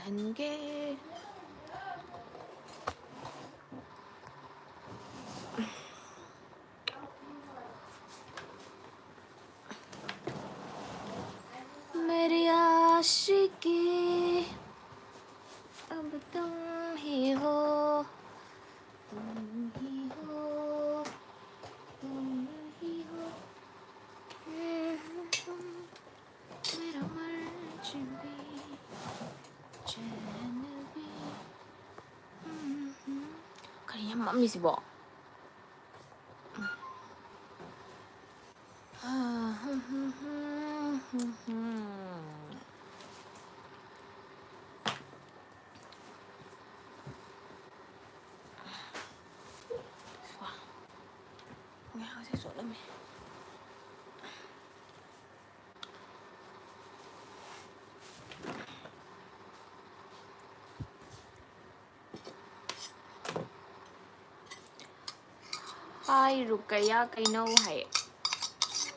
हनगे मेरी आशिकी अब तुम ही हो तुम ही हो तुम ही हो मेरा मर्ज भी चैन भी कहीं mummy सेบอกไม่เอาสิสดแล้วไหมHi Rukaya Kaino hai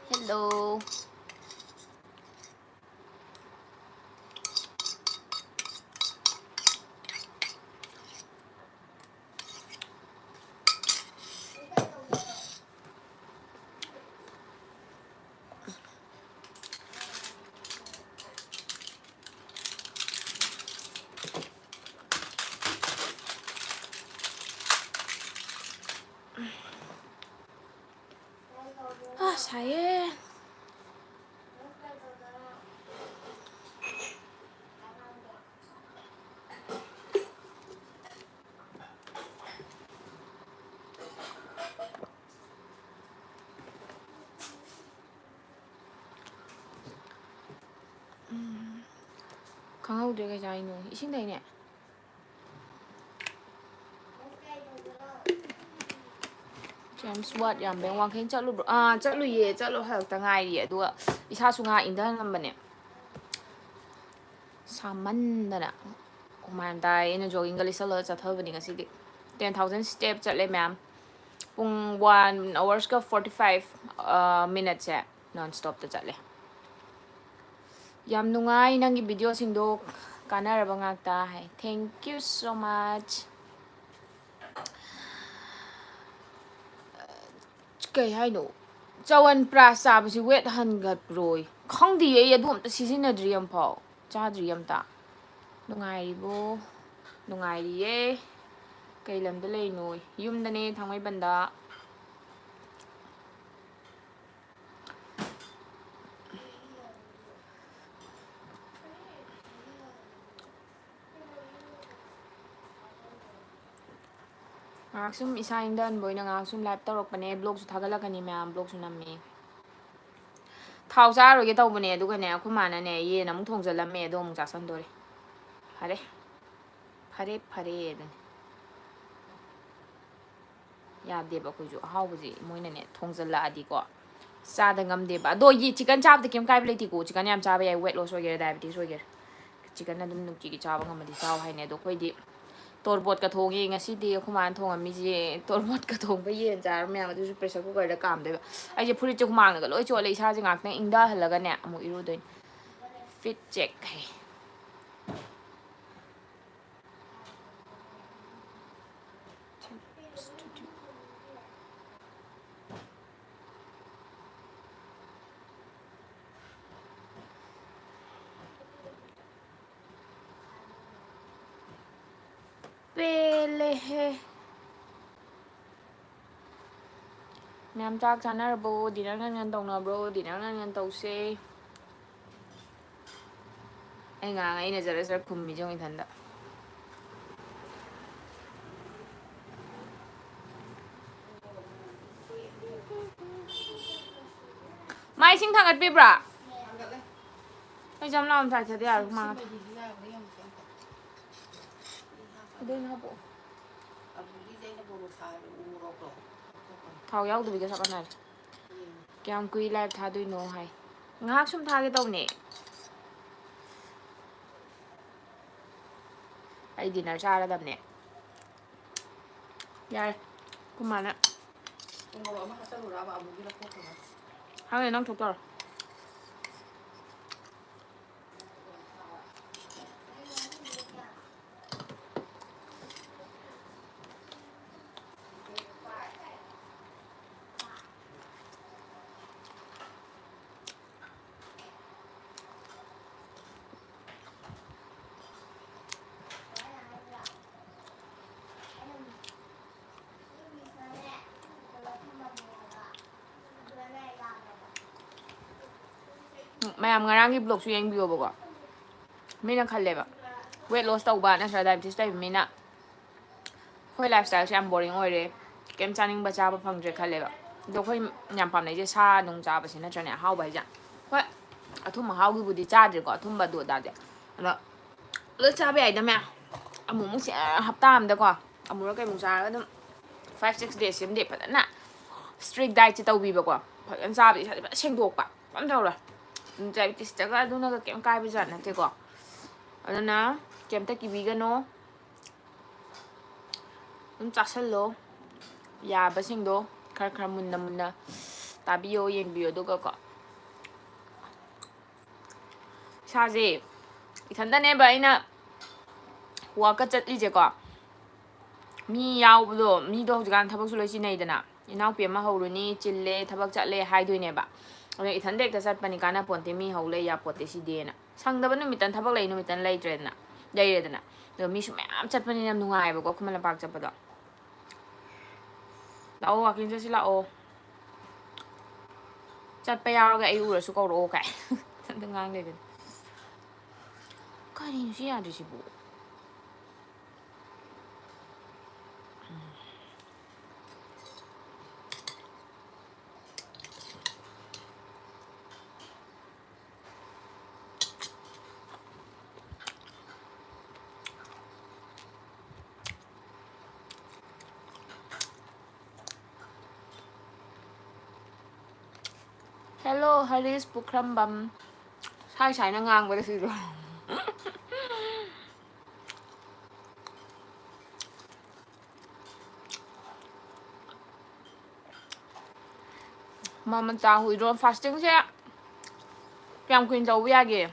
Hello saya khangau de ga jai no ising dai ne James Watt yam beng wang khen chatlu bro chatlu ye chatlu hal ta ngai ri aduga isa su nga inda ngam ne saman dana man dai ena jogging ga lisala chathabani ngasi di 10,000 step chatle ma'am pung 1 hours ka 45 minutes ya non stop ta chatle yam nungai nangi video sing do kanaraba ngakta hai thank you so much kay hai no chawan pra sabasi wet hangat broi khangdi ye adum ta sisinadri am phau chadri am ta nungai bo nungai ri ye kay lamda lei noi yumda ne thangmai banda sum isa indan boy na sum live tawrok pane blog su thagalakani ma'am blog su namme thau cha ro ge tawbane aduga ne akhumana ne ye nam thongjalame do mu cha sandore hare hare phare dan ya de ba ko ju haw buji moina ne thongjalla adi ko cha da ngam de ba do yi chicken chap de kem kai plate ti ko chicken yam cha ba ya weight loss ho ge diabetes ho ge chicken na dum nuki gi cha ba ngam di chaw hai ne do khoi di torbot ka thongi ngasi di khuman thong mi ji torbot ka thong ba yen jar me ma du pressure cooker da kam de ai je phuri chu mang ga loi chole isa ji ngak na ingda halaga ne amu iru doin fit check hai pele he Nam chak chana bo dinner ngan tong na bro dinner ngan tau se ai nga ngai na jara jara kum mi jong i thanda mai sing thangat pi bra ai jam lam thai cha dia ma đây nó bộ thau yau du bi ga sa kana kyam kui live tha dui no hai ngak sum tha ge taw ne ai dinner cha ra dam ne ya kuma na ha ne nang thok tor mayam ngarangi blog su yeng biyo ba mina khalle ba weight loss tau ba na sa diabetes tai mina khoi lifestyle yam boring oire kem chaning ba cha ba phangje khalle ba do khoi nyam pam nei je sa nung cha ba sina chane hau ba ja hoi athum hau gi budi cha de ko athum ba do da de ana lo cha ba ai da ma amu mu se hapta am da ko amu ra kai mu cha ga dum 5-6 days sim de pa na strict diet tau bi ba ko phan cha ba sa ba seng dok pa pam thau ra diabetes ta ga du na ga kem kai ba ja na te ko aduna kem ta ki bi ga no chasalo ya ba sing do khar khar munna tabiyo yeng biyo do ga ko sa je ithanda ne ba ina wa ka chat li je ko mi yaw do mi do gan thabak su loi si nei dana inaw pe ma horuni chille thabak chat le hai doi ne ba ore ithande ka chat pani kana ponte mi hole ya pote si de na sang da ba nu mitan thabak lai nu mitan lai tre na dai re dana do mi su mam chat pani nam nungai ba ko khumala pak chat pa do lao walking cho sila o chat pa yaw ga ai ura su ko ro kai tan ngang le ben ka ni si ya de si bu Hello, Haris Pukrambam. Sai na ngang ba si ro. Mama ta hui ro fasting se. Kyam kuin dau ya ge.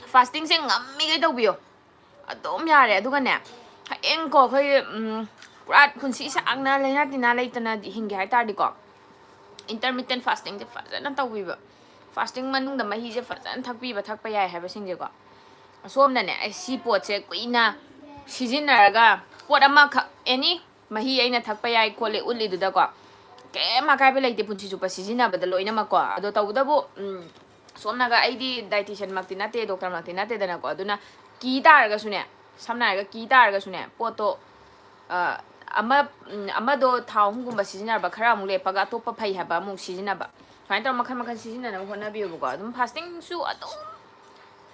Fasting se ngam mi ge dau biyo. Adom ya re adu ga ne. Ha eng ko khoi pura kun si sa ang na le na tin na le ta na hing ge hai ta di ko. Intermittent fasting je fazana tawbi ba fasting manung da mahi je fazana thakbi ba thakpa yai ha ba sing je ko asom na ne ai si pot se kuina season na ga pot ama any mahi aina thakpa yai ko le uli du da ko ke ma kai be leite punchi chu pa season na ba da loina ma ko ado taw da bu som na ga ai di dietitian makti na te doctor makti na te da na ko aduna ki tar ga su ne samna ga ki tar ga su ne poto ama do thau hung gumba season ba khara mu le paga to pa phai ha ba mu season ba fain tar makhan season na hona bi bu ko dum fasting su adum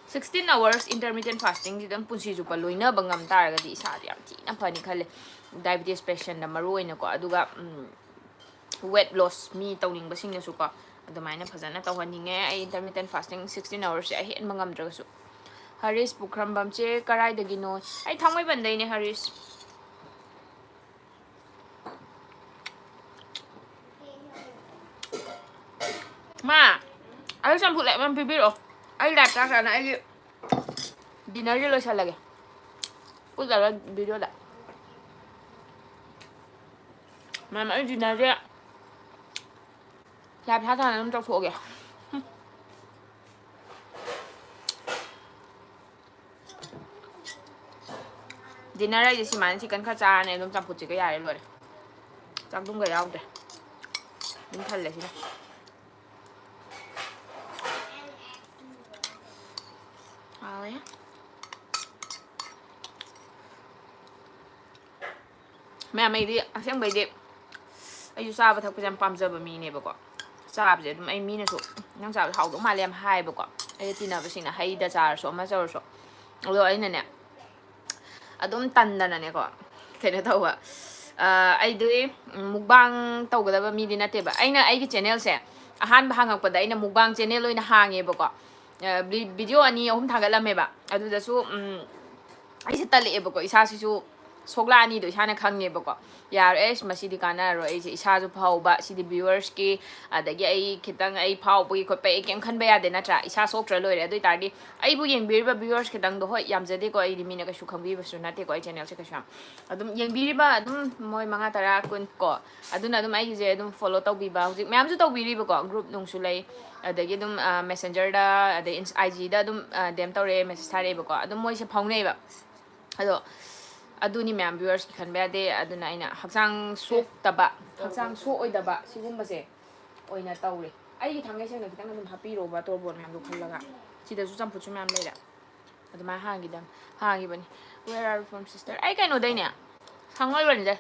16 hours intermittent fasting di dam punsi ju pa loina bangam tar ga di sa yam ti na phani khale diabetes patient na maru ina ko aduga weight loss mi tawning ba sing na su ko adumaina phajana tawhaninge ai intermittent fasting 16 hours ai hen mangam dra su Haris Pukrambam che karai dagi no ai thangmai bandai ne Haris ma ai sam phule man pipi ro ai lap ta kana ai dinner lo sa lage put la video da ma ai dinner ya lap ta ta nam chok pho ge dinner ai si man si kan kha cha ne dum cham phut chi ga ya re lo de chak dum ga yaw de dum thal le si na mẹ mày đi xem mày đi ai sao thật cái pam giờ mi này bọc sao vậy tụi mi này số nhưng sao hậu cũng mà làm hai bọc ai tin nào vậy là hay đã sao số mà sao số rồi ấy này nè đúng tan đó nè có cái này đâu ai đi mukbang tàu cái đó mi đi nè thế ai na ai cái channel sẽ han hàng học cái na mukbang channel rồi na hàng ấy bọc video anh hôm thằng cái làm ấy bạ ಅದು ದಸು ai sẽ tali bọc isa sisu sokla ni do isana khangye bako yar es masidi kana ro ai isa ju phau ba sidi viewers ki adagi ai khitang ai phau bu ko pe kem khan ba ya de na tra isa sok tra loi re doi tar di ai bu yeng bir ba viewers khitang do hoi yam jade ko ai di mina ka su khangbi ba su na te ko ai channel se ka sham adum yeng bir ba adum moi manga tara kun ko aduna adum ai je adum follow tau bi ba hujik myam ju tau bi ri ba ko group nung su lai adagi adum messenger da adai IG da adum dem tau re message thare ba ko adum moi se phau nei ba ado aduni ma'am viewers ki khanba de aduna ina haksang sok taba haksang so oi daba sigum base oina tawre ꯑꯩꯒꯤ ꯊꯥꯡꯒꯩꯁꯦꯡꯅ ꯈꯤꯇꯪ ꯑꯗꯨꯝ ꯍꯥꯞꯄꯤꯔꯣꯕ ꯇꯣꯔꯕꯣꯠ ꯃꯌꯥꯝꯗꯣ ꯈꯜꯂꯒ ꯁꯤꯗꯁꯨ ꯆꯝꯐꯨꯠꯁꯨ ꯃꯌꯥꯝ ꯂꯩꯔꯦ ꯑꯗꯨꯃꯥꯏꯅ ꯍꯥꯡꯈꯤꯕꯅꯤ where are you from sister ꯑꯩ ꯀꯩꯅꯣꯗꯩꯅꯦ ꯁꯪꯉꯣꯏꯕꯅꯤꯗ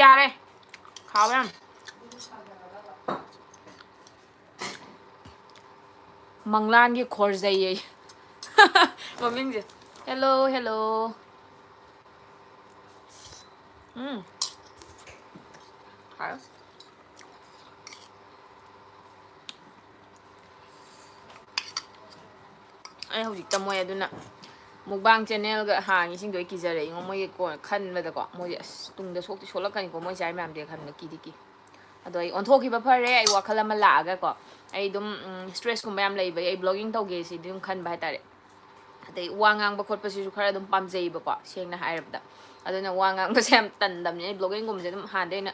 ꯌꯥꯔꯦ ꯈꯥꯎ ꯌꯥꯝ ꯃꯪꯂꯥꯟꯒꯤ ꯈꯣꯔꯖꯩꯌꯦ ꯃꯃꯤꯡꯁꯦ ꯍꯦꯜꯂꯣ ꯍꯦꯜꯂꯣ ꯍꯥꯎ ꯑꯩ ꯍꯧꯖꯤꯛꯇ ꯃꯣꯏ ꯑꯗꯨꯅ ꯃꯨꯛꯕꯥꯡ ꯆꯦꯅꯦꯜꯒ ꯍꯥꯡꯉꯤꯁꯤꯡꯗꯣ ꯑꯩ ꯀꯤꯖꯔꯛꯏꯉꯣ ꯃꯣꯏꯒꯤ ꯈꯟꯕꯗꯀꯣ ꯃꯣꯏꯁꯦ ꯑꯁ ꯇꯨꯡꯗ ꯁꯣꯛꯇꯤ ꯁꯣꯛꯂꯛꯀꯅꯤꯀꯣ ꯃꯣꯏ ꯆꯥꯏ ꯃꯌꯥꯝꯗꯤ ꯈꯟꯕꯗ ꯀꯤ ꯑꯗꯣ ꯑꯩ ꯑꯣꯟꯊꯣꯛꯈꯤꯕ ꯐꯔꯦ ꯑꯩ ꯋꯥꯈꯜ ꯑꯃ ꯂꯥꯛꯑꯒꯀꯣ ꯑꯩ ꯑꯗꯨꯝ ꯁ꯭ꯇ꯭ꯔꯦꯁꯀꯨꯝꯕ ꯌꯥꯝ ꯂꯩꯕꯒꯤ ꯑꯩ ꯕ꯭ꯂꯣꯒꯤꯡ ꯇꯧꯒꯦ ꯁꯤꯗꯤ ꯑꯗꯨꯝ ꯈꯟꯕ ꯍꯥꯏꯇꯥꯔꯦ ꯑꯗꯩ ꯋꯥ ꯉꯥꯡꯕ ꯈꯣꯠꯄꯁꯤꯁꯨ ꯈꯔ ꯑꯗꯨꯝ ꯄꯥꯝꯖꯩꯌꯦꯕꯀꯣ ꯁꯦꯡꯅ ꯍꯥꯏꯔꯕꯗ ꯑꯗꯨꯅ ꯋꯥ ꯉꯥꯡꯕꯁꯦ ꯌꯥꯝ ꯇꯟꯗꯕꯅꯤ ꯑꯩ ꯕ꯭ꯂꯣꯒꯤꯡꯒꯨꯝꯕꯁꯦ ꯑꯗꯨꯝ ꯍꯥꯟꯅꯗꯩ ꯑꯩꯅ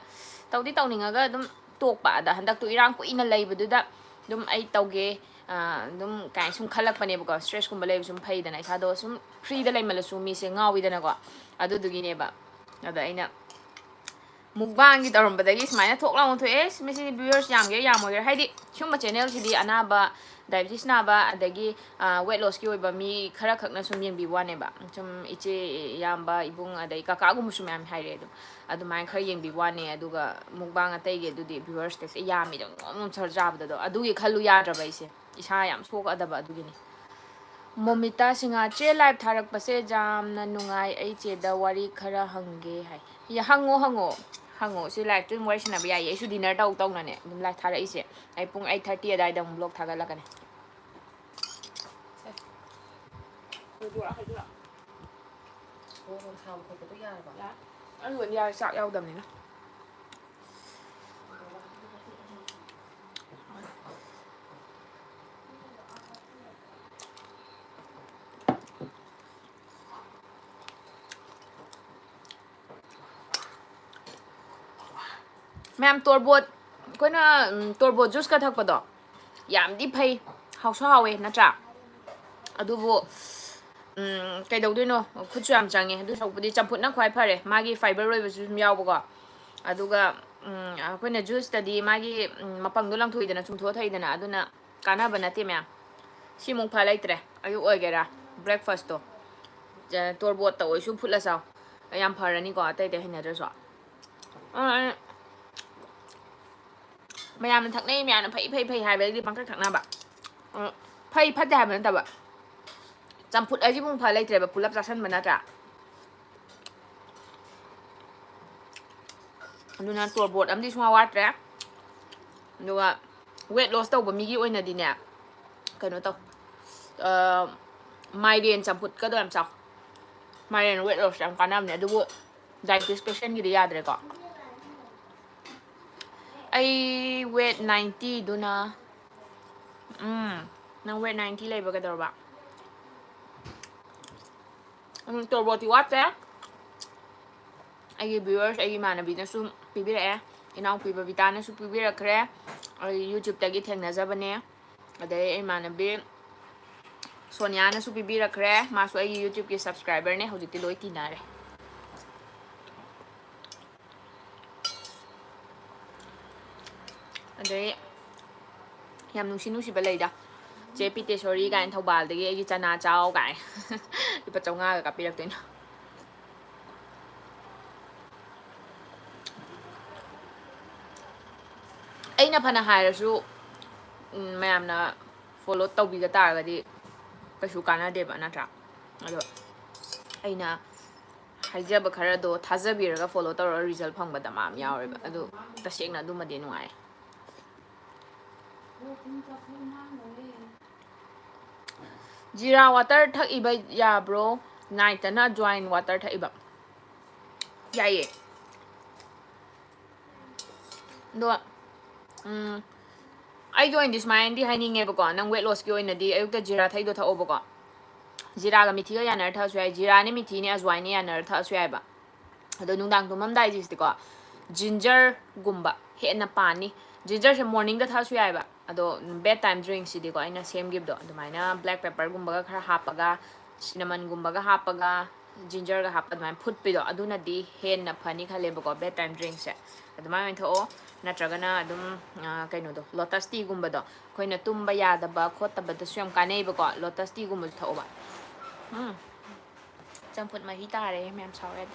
ꯇꯧꯗꯤ ꯇꯧꯅꯤꯡꯉꯒ ꯑꯗꯨꯝ ꯇꯣꯛꯄ ꯑꯗ ꯍꯟꯗꯛꯇꯨ ꯏꯔꯥꯡ ꯀꯨꯏꯅ ꯂꯩꯕꯗꯨꯗ ꯑꯗꯨꯝ ꯑꯩ ꯇꯧꯒꯦ ꯑꯗꯨꯝ ꯀꯥꯏꯅ ꯁꯨꯝ ꯈꯜꯂꯛꯄꯅꯦꯕꯀꯣ ꯁ꯭ꯇ꯭ꯔꯦꯁꯀꯨꯝꯕ ꯂꯩꯕ ꯁꯨꯝ ꯐꯩꯗꯅ ꯏꯁꯥꯗꯣ ꯁꯨꯝ ꯐ꯭ꯔꯤꯗ ꯂꯩꯃꯜꯂꯁꯨ ꯃꯤꯁꯦ ꯉꯥꯎꯋꯤꯗꯅꯀꯣ ꯑꯗꯨꯗꯨꯒꯤꯅꯦꯕ ꯑꯗ ꯑꯩꯅ ꯃꯨꯛꯕꯥꯡꯒꯤ ꯇꯧꯔꯝꯕꯗꯒꯤ ꯁꯨꯃꯥꯏꯅ ꯊꯣꯛ ꯂꯥꯎꯅ ꯊꯣꯛꯑꯦ ꯃꯁꯤꯗꯤ ꯚ꯭ꯌꯨꯋꯔꯁ ꯌꯥꯝꯒꯦꯔꯥ ꯌꯥꯝꯃꯣꯏꯒꯦꯔꯥ ꯍꯥꯏꯗꯤ ꯁꯨꯝꯕ ꯆꯦꯅꯦꯜꯁꯤꯗꯤ ꯑꯅꯥꯕ ꯗꯥꯏꯕꯦꯇꯤꯁ ꯅꯥꯕ ꯑꯗꯒꯤ ꯋꯦꯠ ꯂꯣꯁꯀꯤ ꯑꯣꯏꯕ ꯃꯤ ꯈꯔ ꯈꯛꯅ ꯁꯨꯝ ꯌꯦꯡꯕꯤꯕ ꯋꯥꯅꯦꯕ ꯁꯨꯝ ꯏꯆꯦ ꯏꯌꯥꯝꯕ ꯏꯕꯨꯡ ꯑꯗꯩ ꯀꯀꯥꯒꯨꯝꯕꯁꯨ ꯃꯌꯥꯝ ꯍꯥꯏꯔꯛꯑꯦ ꯑꯗꯨꯝ ꯑꯗꯨꯃꯥꯏꯅ ꯈꯔ ꯌꯦꯡꯕꯤꯕ ꯋꯥꯅꯦ ꯑꯗꯨꯒ ꯃꯨꯛꯕꯥꯡ ꯑꯇꯩꯒꯤ ꯑꯗꯨꯗꯤ ꯚ꯭ꯌꯨꯋꯔꯁꯀꯁꯦ ꯌꯥꯝꯃꯤꯗ ꯉꯣꯝ ꯁꯔ ꯆꯥꯕꯗꯗꯣ ꯑꯗꯨꯒꯤ ꯈꯜꯂꯨ ꯌꯥꯗ꯭ꯔꯕ ꯑꯩꯁꯦ ꯏꯁꯥ ꯌꯥꯝ ꯁꯣꯛꯑꯗꯕ ꯑꯗꯨꯒꯤꯅꯤ ꯃꯣꯃꯤꯇꯥ ꯁꯤꯡꯍꯥ ꯆꯦ ꯂꯥꯏꯚ ꯊꯥꯔꯛꯄꯁꯦ ꯌꯥꯝꯅ ꯅꯨꯡꯉꯥꯏ ꯑꯩ ꯆꯦꯗ ꯋꯥꯔꯤ ꯈꯔ ꯍꯪꯒꯦ ꯍꯥꯏ ꯍꯪꯉꯣ ꯁꯤ ꯂꯥꯏꯚꯇꯨ ꯑꯗꯨꯝ ꯋꯥꯔꯤ ꯁꯥꯟꯅꯕ ꯌꯥꯏꯌꯦ ꯑꯩꯁꯨ ꯗꯤꯅꯔ ꯇꯧꯅꯅꯦ ꯑꯗꯨꯝ ꯂꯥꯏꯚ ꯊꯥꯔꯛꯏꯁꯦ ꯑꯩ ꯄꯨꯡ 8:30 ꯑꯗꯨꯋꯥꯏꯗ ꯑꯃꯨꯛ ꯕ꯭ꯂꯣꯛ ꯊꯥꯒꯠꯂꯛꯀꯅꯤ ꯁꯥꯕ ꯈꯣꯠꯄꯗꯣ ꯌꯥꯔꯕ ꯑꯗꯨꯒ ꯌꯥꯔꯦ ꯆꯥꯛ ꯌꯥꯎꯗꯕꯅꯤꯅ ꯃꯌꯥꯝ ꯇꯣꯔꯕꯣꯠ ꯑꯩꯈꯣꯏꯅ ꯇꯣꯔꯕꯣꯠ ꯖꯨꯁꯀ ꯊꯛꯄꯗꯣ ꯌꯥꯝꯗꯤ ꯐꯩ ꯍꯥꯎꯁꯨ ꯍꯥꯎꯋꯦ ꯅꯠꯇ꯭ꯔꯥ ꯑꯗꯨꯕꯨ ꯀꯩꯗꯧꯗꯣꯏꯅꯣ ꯈꯨꯠꯁꯨ ꯌꯥꯝ ꯆꯪꯉꯦ ꯑꯗꯨ ꯁꯔꯨꯛꯄꯨꯗꯤ ꯆꯝꯐꯨꯠꯅ ꯈ꯭ꯋꯥꯏ ꯐꯔꯦ ꯃꯥꯒꯤ ꯐꯥꯏꯕꯔ ꯑꯣꯏꯕꯁꯨ ꯁꯨꯝ ꯌꯥꯎꯕꯀꯣ ꯑꯗꯨꯒ ꯑꯩꯈꯣꯏꯅ ꯖꯨꯁꯇꯗꯤ ꯃꯥꯒꯤ ꯃꯄꯪꯗꯣ ꯂꯪꯊꯣꯛꯏꯗꯅ ꯆꯨꯝꯊꯣꯛꯑ ꯊꯛꯏꯗꯅ ꯑꯗꯨꯅ ꯀꯥꯟꯅꯕ ꯅꯠꯇꯦ ꯃꯌꯥꯝ ꯁꯤꯃꯨꯛ ꯐ ꯂꯩꯇ꯭ꯔꯦ ꯑꯌꯨꯛ ꯑꯣꯏꯒꯦꯔꯥ ꯕ꯭ꯔꯦꯛꯐꯥꯁꯇꯣ ꯇꯣꯔꯕꯣꯠꯇ ꯑꯣꯏꯁꯨ ꯐꯨꯠꯂ ꯆꯥꯎ ꯌꯥꯝ ꯐꯔꯅꯤꯀꯣ ꯑꯇꯩ ꯑꯇꯩ ꯍꯩꯅꯗ꯭ꯔꯁꯨ ꯃꯌꯥꯝꯅ ꯊꯛꯅꯩ ꯃꯌꯥꯝꯅ ꯐꯩ ꯍꯥꯏꯕꯗꯒꯤ ꯄꯪꯊꯛ ꯊꯛꯅꯕ ꯐꯩ ꯐꯠꯇꯦ ꯍꯥꯏꯕ ꯅꯠꯇꯕ ꯆꯝꯐꯨꯠ ꯍꯥꯏꯁꯤꯃꯨꯛ ꯐ ꯂꯩꯇ꯭ꯔꯦꯕ ꯄꯨꯂꯞ ꯆꯥꯁꯟꯕ ꯅꯠꯇ꯭ꯔꯥ ꯑꯗꯨꯅ ꯇꯣꯔꯕꯣꯠ ꯑꯃꯗꯤ ꯁꯨꯡꯋꯥ ꯋꯥꯠꯇ꯭ꯔꯦ ꯑꯗꯨꯒ ꯋꯦꯠ ꯂꯣꯁ ꯇꯧꯕ ꯃꯤꯒꯤ ꯑꯣꯏꯅꯗꯤꯅꯦ ꯀꯩꯅꯣ ꯇꯧ ꯃꯥꯏꯔꯦꯟ ꯆꯝꯐꯨꯠꯀꯗꯣ ꯌꯥꯝ ꯆꯥꯎ ꯃꯥꯏꯔꯦꯟ ꯋꯦꯠ ꯂꯣꯁ ꯌꯥꯝ ꯀꯥꯟꯅꯕꯅꯦ ꯑꯗꯨꯕꯨ ꯗꯥꯏꯕꯦꯇꯤꯁ ꯄꯦꯁꯦꯟꯒꯤꯗꯤ ꯌꯥꯗ꯭ꯔꯦꯀꯣ ꯑꯩ ꯋꯦꯠ 90 ꯑꯗꯨꯅ ꯅꯪ ꯋꯦꯠ 90 ꯂꯩꯕ ꯀꯩꯗꯧꯔꯕ ꯇꯣꯔꯕꯣꯠꯇꯤ ꯋꯥꯠꯇꯦ ꯑꯩꯒꯤ ꯚ꯭ꯌꯨꯋꯔꯁ ꯑꯩꯒꯤ ꯏꯃꯥꯟꯅꯕꯤꯅꯁꯨ ꯄꯤꯕꯤꯔꯛꯑꯦ ꯏꯅꯥꯎꯄꯤ ꯕꯕꯤꯇꯥꯅꯁꯨ ꯄꯤꯕꯤꯔꯛꯈ꯭ꯔꯦ ꯑꯩ ꯌꯨꯇ꯭ꯌꯨꯕꯇꯒꯤ ꯊꯦꯡꯅꯖꯕꯅꯦ ꯑꯗꯩ ꯑꯩ ꯏꯃꯥꯟꯅꯕꯤ ꯁꯣꯅꯤꯌꯥꯅꯁꯨ ꯄꯤꯕꯤꯔꯛꯈ꯭ꯔꯦ ꯃꯥꯁꯨ ꯑꯩꯒꯤ ꯌꯨꯇ꯭ꯌꯨꯕꯀꯤ ꯁꯕꯁꯀ꯭ꯔꯥꯏꯕꯔꯅꯦ ꯍꯧꯖꯤꯛꯇꯤ ꯂꯣꯏ ꯇꯤꯟꯅꯔꯦ ꯑꯗꯩ ꯌꯥꯝ ꯅꯨꯡꯁꯤꯕ ꯂꯩꯗ ꯆꯦ ꯄꯤꯇꯦꯁꯣꯔꯤ ꯀꯥꯏꯅ ꯊꯧꯕꯥꯜꯗꯒꯤ ꯑꯩꯒꯤ ꯆꯅꯥ ꯆꯥꯎ ꯀꯥꯏꯅ ꯂꯨꯄꯥ 500ꯒ ꯀꯥꯞꯄꯤꯔꯛꯇꯣꯏꯅꯣ ꯑꯩꯅ ꯐꯅ ꯍꯥꯏꯔꯁꯨ ꯃꯌꯥꯝꯅ ꯐꯣꯂꯣ ꯇꯧꯕꯤꯗ ꯇꯥꯔꯒꯗꯤ ꯀꯩꯁꯨ ꯀꯥꯟꯅꯗꯦꯕ ꯅꯠꯇ꯭ꯔꯥ ꯑꯗꯣ ꯑꯩꯅ ꯍꯥꯏꯖꯕ ꯈꯔꯗꯣ ꯊꯥꯖꯕꯤꯔꯒ ꯐꯣꯂꯣ ꯇꯧꯔꯒ ꯔꯤꯖꯜ ꯐꯪꯕꯗ ꯃꯌꯥꯝ ꯌꯥꯎꯋꯦꯕ ꯑꯗꯨ ꯇꯁꯦꯡꯅ ꯑꯗꯨꯃꯗꯤ ꯅꯨꯡꯉꯥꯏ ꯖꯤꯔꯥ ꯋꯥꯇꯔ ꯊꯛꯏꯕ ꯌꯥꯕ꯭ꯔꯣ ꯅꯥꯏꯠꯇꯅ ꯖ꯭ꯋꯥꯏꯟ ꯋꯥꯇꯔ ꯊꯛꯏꯕ ꯌꯥꯏꯌꯦ ꯑꯗꯣ ꯑꯩꯒꯤ ꯑꯣꯏꯅꯗꯤ ꯁꯨꯃꯥꯏꯅꯗꯤ ꯍꯥꯏꯅꯤꯡꯉꯦꯕꯀꯣ ꯅꯪ ꯋꯦꯠ ꯂꯣꯁꯀꯤ ꯑꯣꯏꯅꯗꯤ ꯑꯌꯨꯛꯇ ꯖꯤꯔꯥ ꯊꯛꯏꯗꯣ ꯊꯛꯑꯣꯕꯀꯣ ꯖꯤꯔꯥꯒ ꯃꯤꯊꯤꯒ ꯌꯥꯅꯔ ꯊꯛꯑꯁꯨ ꯌꯥꯏ ꯖꯤꯔꯥꯅꯦ ꯃꯤꯊꯤꯅꯦ ꯑꯖꯋꯥꯏꯅꯦ ꯌꯥꯅꯔ ꯊꯛꯑꯁꯨ ꯌꯥꯏꯕ ꯑꯗꯣ ꯅꯨꯡꯗꯥꯡ ꯇꯨꯝꯃꯝꯗꯥꯏꯁꯤꯗꯤꯀꯣ ꯖꯤꯟꯖꯔꯒꯨꯝꯕ ꯍꯦꯟꯅ ꯄꯥꯅꯤ ꯖꯤꯟꯖꯔꯁꯦ ꯃꯣꯔꯅꯤꯡꯗ ꯊꯛꯑꯁꯨ ꯌꯥꯏꯕ ꯑꯗꯣ ꯕꯦꯠ ꯇꯥꯏꯝ ꯗ꯭ꯔꯤꯡꯁꯤꯗꯤꯀꯣ ꯑꯩꯅ ꯁꯦꯝꯈꯤꯕꯗꯣ ꯑꯗꯨꯃꯥꯏꯅ ꯕ꯭ꯂꯦꯛ ꯄꯦꯄꯔꯒꯨꯝꯕꯒ ꯈꯔ ꯍꯥꯞꯄꯒ ꯁꯤꯅꯃꯟꯒꯨꯝꯕꯒ ꯍꯥꯞꯄꯒ ꯖꯤꯟꯖꯔꯒ ꯍꯥꯞꯄ ꯑꯗꯨꯃꯥꯏꯅ ꯐꯨꯠꯄꯤꯗꯣ ꯑꯗꯨꯅꯗꯤ ꯍꯦꯟꯅ ꯐꯅꯤ ꯈꯜꯂꯦꯕꯀꯣ ꯕꯦꯠ ꯇꯥꯏꯝ ꯗ꯭ꯔꯤꯡꯁꯦ ꯑꯗꯨꯃꯥꯏꯅ ꯑꯣꯏꯅ ꯊꯛꯑꯣ ꯅꯠꯇ꯭ꯔꯒꯅ ꯑꯗꯨꯝ ꯀꯩꯅꯣꯗꯣ ꯂꯣꯇꯁ ꯇꯤꯒꯨꯝꯕꯗꯣ ꯑꯩꯈꯣꯏꯅ ꯇꯨꯝꯕ ꯌꯥꯗꯕ ꯈꯣꯠꯇꯕꯗꯁꯨ ꯌꯥꯝ ꯀꯥꯟꯅꯩꯕꯀꯣ ꯂꯣꯇꯁ ꯇꯤꯒꯨꯝꯕꯁꯨ ꯊꯛꯑꯣꯕ ꯆꯝꯐꯨꯠ ꯃꯍꯤ ꯇꯥꯔꯦ ꯃꯌꯥꯝ ꯁꯥꯎꯔꯦ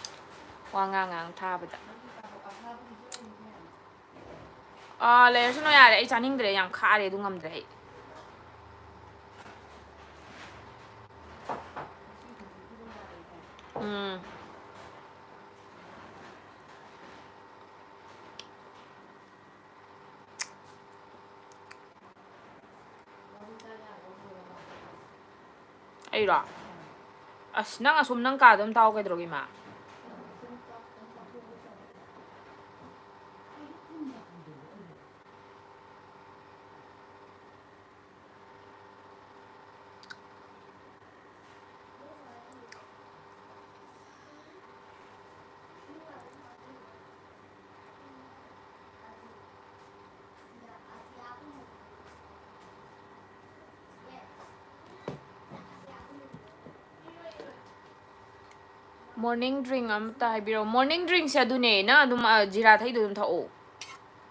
ꯋꯥ ꯉꯥꯡ ꯊꯥꯕꯗ ꯂꯩꯔꯁꯨꯅꯣ ꯌꯥꯔꯦ ꯑꯩ ꯆꯥꯅꯤꯡꯗ꯭ꯔꯦ ꯌꯥꯝ ꯈꯥꯔꯦ ꯑꯗꯨ ꯉꯝꯗ꯭ꯔꯦ ꯑꯩ ꯑꯩꯔꯣ ꯑꯁ ꯅꯪ ꯑꯁꯨꯝ ꯅꯪ ꯀꯥꯗ ꯑꯗꯨꯝ ꯇꯥꯎ ꯀꯩꯗꯧꯔꯒꯦ ꯏꯃꯥ ꯃꯣꯔꯅꯤꯡ ꯗ꯭ꯔꯤꯡ ꯑꯃꯇ ꯍꯥꯏꯕꯤꯔꯛꯑꯣ ꯃꯣꯔꯅꯤꯡ ꯗ꯭ꯔꯤꯡꯁꯦ ꯑꯗꯨꯅꯦ ꯅꯪ ꯑꯗꯨꯝ ꯖꯤꯔꯥ ꯊꯩꯗꯣ ꯑꯗꯨꯝ ꯊꯛꯑꯣ